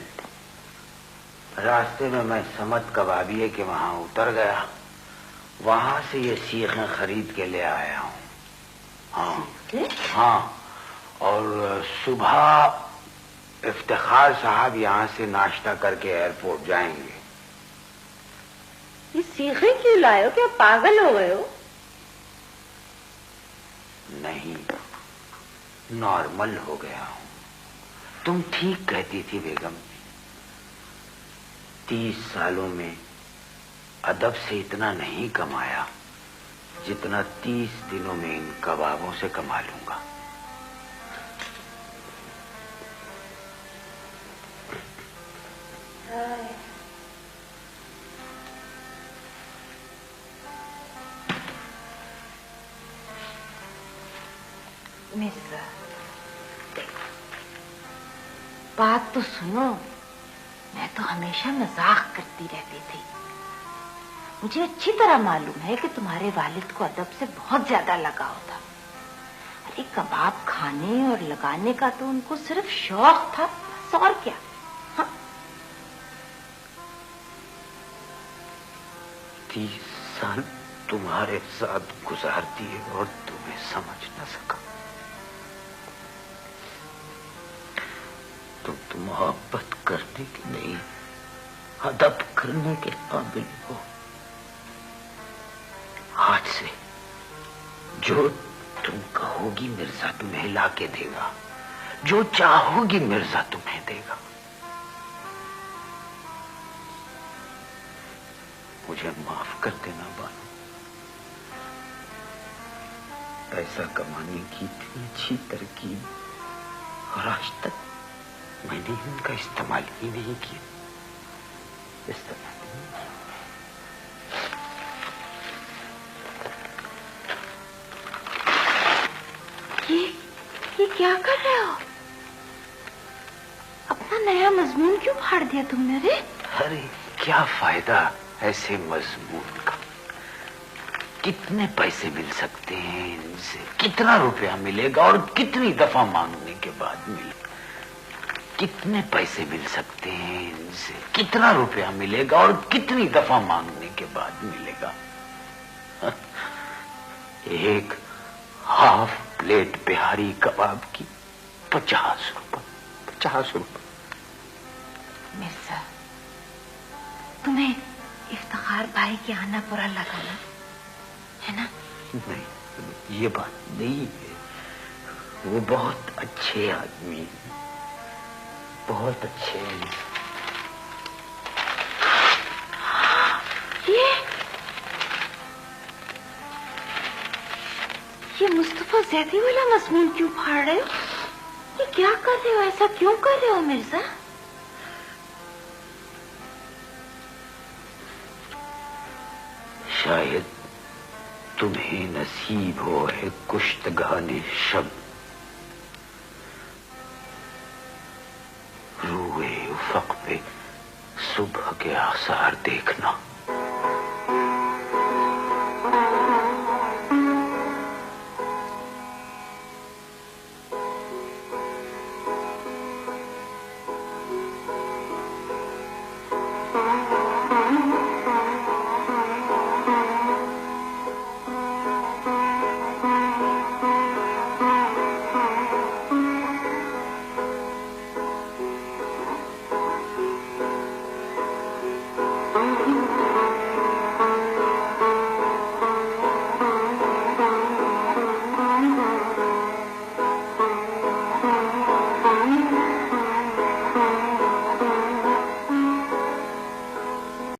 راستے میں سمت کبابیے کے وہاں اتر گیا. وہاں سے یہ سیخیں خرید کے لے آیا ہوں. ہاں ہاں. اور صبح افتخار صاحب یہاں سے ناشتہ کر کے ایئرپورٹ جائیں گے. یہ سیخیں کیوں لائے ہو؟ کیا پاگل ہو گئے ہو؟ نہیں، نارمل ہو گیا ہوں. تم ٹھیک کہتی تھی بیگم. 30 سالوں میں ادب سے اتنا نہیں کمایا جتنا 30 دنوں میں ان کبابوں سے کما لوں گا. مرزا بات تو سنو. میں تو ہمیشہ مذاق کرتی رہتی تھی. مجھے اچھی طرح معلوم ہے کہ تمہارے والد کو ادب سے بہت زیادہ لگاؤ تھا. ارے کباب کھانے اور لگانے کا تو ان کو صرف شوق تھا، بس اور کیا. ہاں 30 سال تمہارے ساتھ گزار دیے اور تمہیں سمجھ نہ سکا. تم محبت کرنے کے نہیں، ادب کرنے کے قابل ہو. آج سے جو تم کہو گی مرزا تمہیں لا کے دے گا، جو چاہو گی مرزا تمہیں دے گا. مجھے معاف کر دینا بانو. پیسہ کمانے کی اتنی اچھی ترکیب اور آج تک میں نے ان کا استعمال ہی نہیں کیا. یہ کیا کر رہے ہو؟ اپنا نیا مضمون کیوں پھاڑ دیا تم نے؟ رے ارے کیا فائدہ ایسے مضمون کا؟ کتنے پیسے مل سکتے ہیں ان سے؟ کتنا روپیہ ملے گا اور کتنی دفعہ مانگنے کے بعد ملے گا؟ کتنے پیسے مل سکتے ہیں ان سے؟ کتنا روپیہ ملے گا اور کتنی دفعہ مانگنے کے بعد ملے گا؟ ایک ہاف پلیٹ بہاری کباب کی 50 روپے. 50 روپے. مرزا تمہیں افتخار بھائی کے آنا برا لگا نا، ہے نا؟ نہیں، یہ بات نہیں ہے. وہ بہت اچھے آدمی ہیں، بہت اچھے ہیں. یہ مصطفیٰ زیدی والا مضمون کیوں پھاڑ رہے ہو؟ یہ کیا کر رہے ہو؟ ایسا کیوں کر رہے ہو مرزا؟ شاید تمہیں نصیب ہو ہے کشتگان شب، روئے افق پہ صبح کے آثار دیکھنا۔